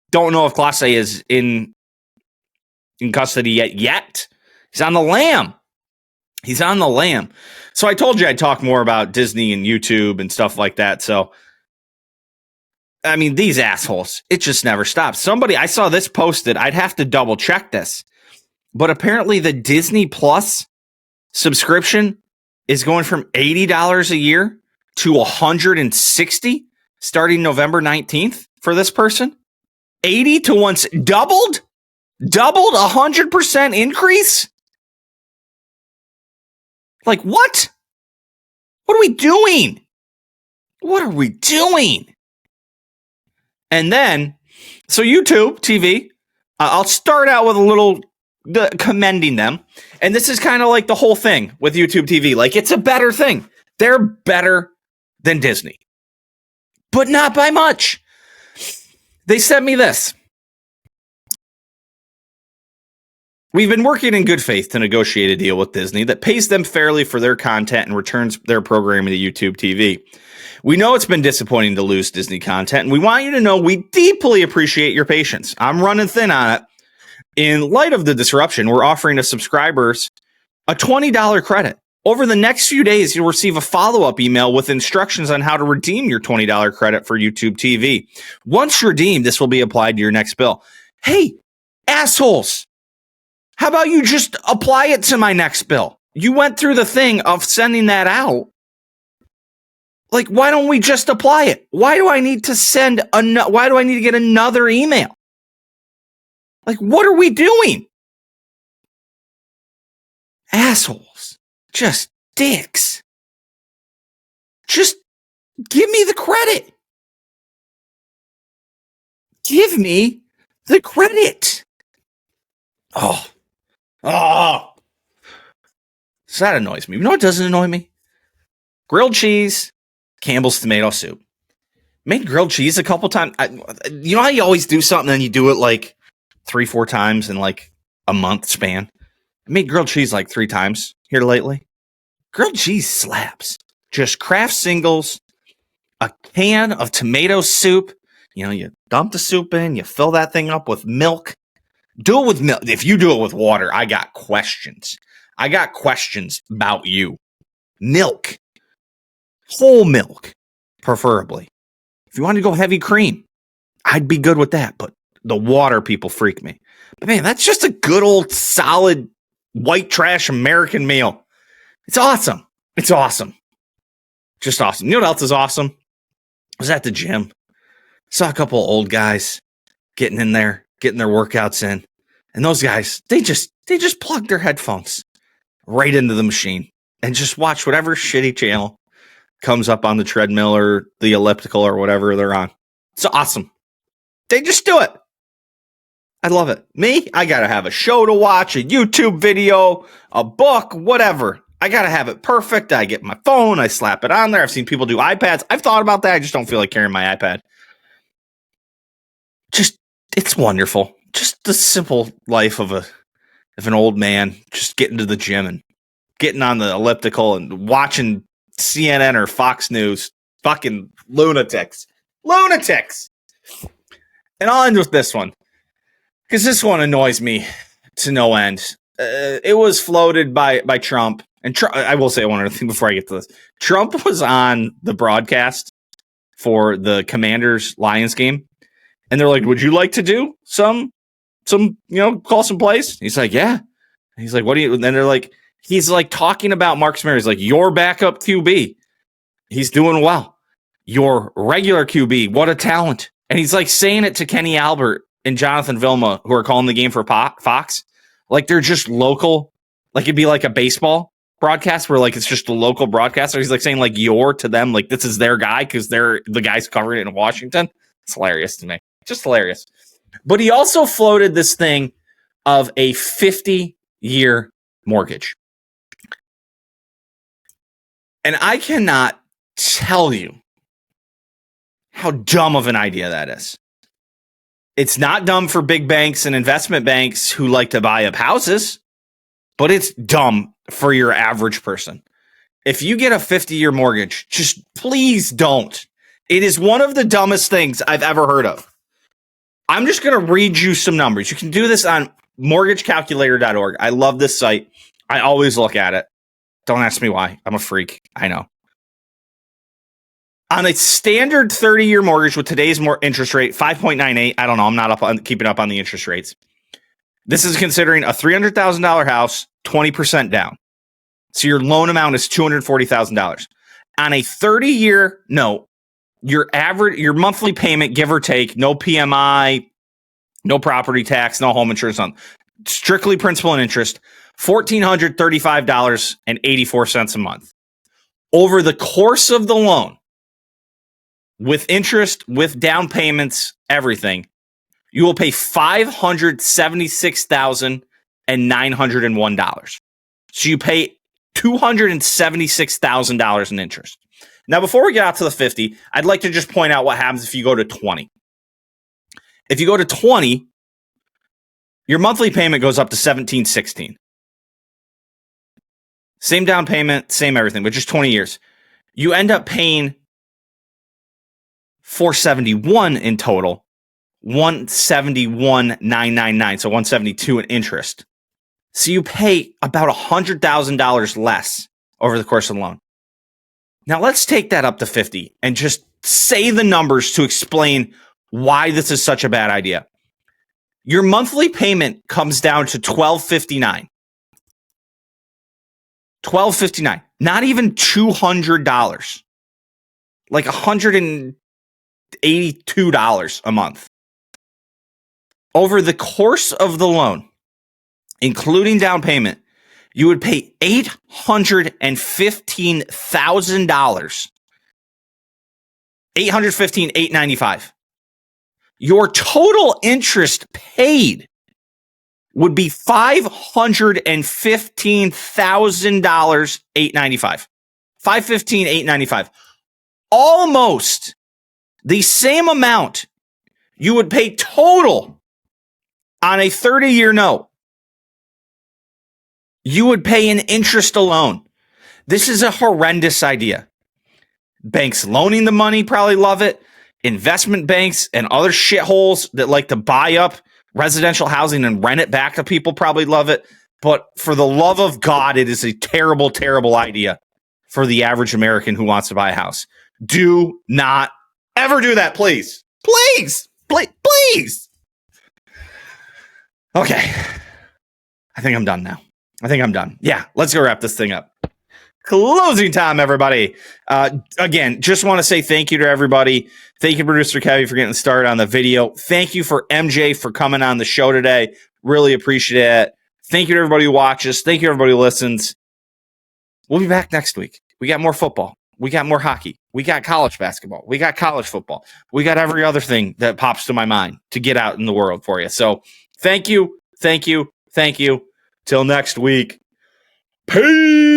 don't know if Clase is in custody yet. He's on the lam. So I told you I'd talk more about Disney and YouTube and stuff like that. So, I mean, these assholes, it just never stops. I saw this posted. I'd have to double check this. But apparently the Disney Plus subscription is going from $80 a year to $160 starting November 19th for this person. 80 to once doubled 100% increase. Like, what? What are we doing? And then, so YouTube TV, I'll start out with a little commending them. And this is kind of like the whole thing with YouTube TV. Like, it's a better thing. They're better than Disney, but not by much. They sent me this. We've been working in good faith to negotiate a deal with Disney that pays them fairly for their content and returns their programming to YouTube TV. We know it's been disappointing to lose Disney content, and we want you to know we deeply appreciate your patience. I'm running thin on it. In light of the disruption, we're offering to subscribers a $20 credit. Over the next few days, you'll receive a follow-up email with instructions on how to redeem your $20 credit for YouTube TV. Once redeemed, this will be applied to your next bill. Hey, assholes! How about you just apply it to my next bill? You went through the thing of sending that out. Like, why don't we just apply it? Why do I need to get another email? Like, what are we doing? Assholes. Just dicks. Just give me the credit. Give me the credit. Oh. So that annoys me. You know what doesn't annoy me? Grilled cheese, Campbell's tomato soup. Made grilled cheese a couple times. You know how you always do something and you do it like 3-4 times in like a month span? I made grilled cheese like 3 times here lately. Grilled cheese slaps. Just Kraft Singles, a can of tomato soup. You know, you dump the soup in, you fill that thing up with milk. Do it with milk. If you do it with water, I got questions. I got questions about you. Milk. Whole milk, preferably. If you want to go heavy cream, I'd be good with that. But the water people freak me. But man, that's just a good old solid white trash American meal. It's awesome. It's awesome. Just awesome. You know what else is awesome? I was at the gym. Saw a couple of old guys getting in there, getting their workouts in. And those guys, they just plug their headphones right into the machine and just watch whatever shitty channel comes up on the treadmill or the elliptical or whatever they're on. It's awesome. They just do it. I love it. Me, I got to have a show to watch, a YouTube video, a book, whatever. I got to have it perfect. I get my phone, I slap it on there. I've seen people do iPads. I've thought about that. I just don't feel like carrying my iPad. Just, it's wonderful. Just the simple life of an old man, just getting to the gym and getting on the elliptical and watching CNN or Fox News. Fucking lunatics. Lunatics! And I'll end with this one, because this one annoys me to no end. It was floated by Trump. And I will say one other thing before I get to this. Trump was on the broadcast for the Commanders-Lions game. And they're like, would you like to do some, call some plays? He's like, yeah. He's like, what do you, and then they're like, he's like talking about Marcus Mariota. He's like, your backup QB. He's doing well. Your regular QB, what a talent. And he's like saying it to Kenny Albert and Jonathan Vilma, who are calling the game for Fox. Like they're just local. Like it'd be like a baseball broadcast where like it's just a local broadcaster. He's like saying like your to them, like this is their guy because they're the guys covering it in Washington. It's hilarious to me. Just hilarious. But he also floated this thing of a 50-year mortgage. And I cannot tell you how dumb of an idea that is. It's not dumb for big banks and investment banks who like to buy up houses, but it's dumb for your average person. If you get a 50-year mortgage, just please don't. It is one of the dumbest things I've ever heard of. I'm just going to read you some numbers. You can do this on mortgagecalculator.org. I love this site. I always look at it. Don't ask me why. I'm a freak. I know. On a standard 30-year mortgage with today's interest rate, 5.98. I don't know. I'm not keeping up on the interest rates. This is considering a $300,000 house, 20% down. So your loan amount is $240,000. On a 30-year note, your monthly payment, give or take, no PMI, no property tax, no home insurance, strictly principal and interest, $1,435.84 a month. Over the course of the loan, with interest, with down payments, everything, you will pay $576,901. So you pay $276,000 in interest. Now, before we get out to the 50, I'd like to just point out what happens if you go to 20. If you go to 20, your monthly payment goes up to $1,716. Same down payment, same everything, but just 20 years. You end up paying $471 in total, $171,999, so $172 in interest. So you pay about $100,000 less over the course of the loan. Now let's take that up to 50 and just say the numbers to explain why this is such a bad idea. Your monthly payment comes down to $1,259. $1,259. Not even $200. Like $182 a month. Over the course of the loan, including down payment, you would pay $815,000. $815,895. Your total interest paid would be $515,000, $895. $515,895. Almost the same amount you would pay total on a 30-year note. You would pay in interest alone. This is a horrendous idea. Banks loaning the money probably love it. Investment banks and other shitholes that like to buy up residential housing and rent it back to people probably love it. But for the love of God, it is a terrible, terrible idea for the average American who wants to buy a house. Do not ever do that, please. Please. Please. Okay. I think I'm done now. Yeah, let's go wrap this thing up. Closing time, everybody. Again, just want to say thank you to everybody. Thank you, Producer Kevin, for getting started on the video. Thank you for MJ for coming on the show today. Really appreciate it. Thank you to everybody who watches. Thank you to everybody who listens. We'll be back next week. We got more football. We got more hockey. We got college basketball. We got college football. We got every other thing that pops to my mind to get out in the world for you. So thank you. Till next week. Peace.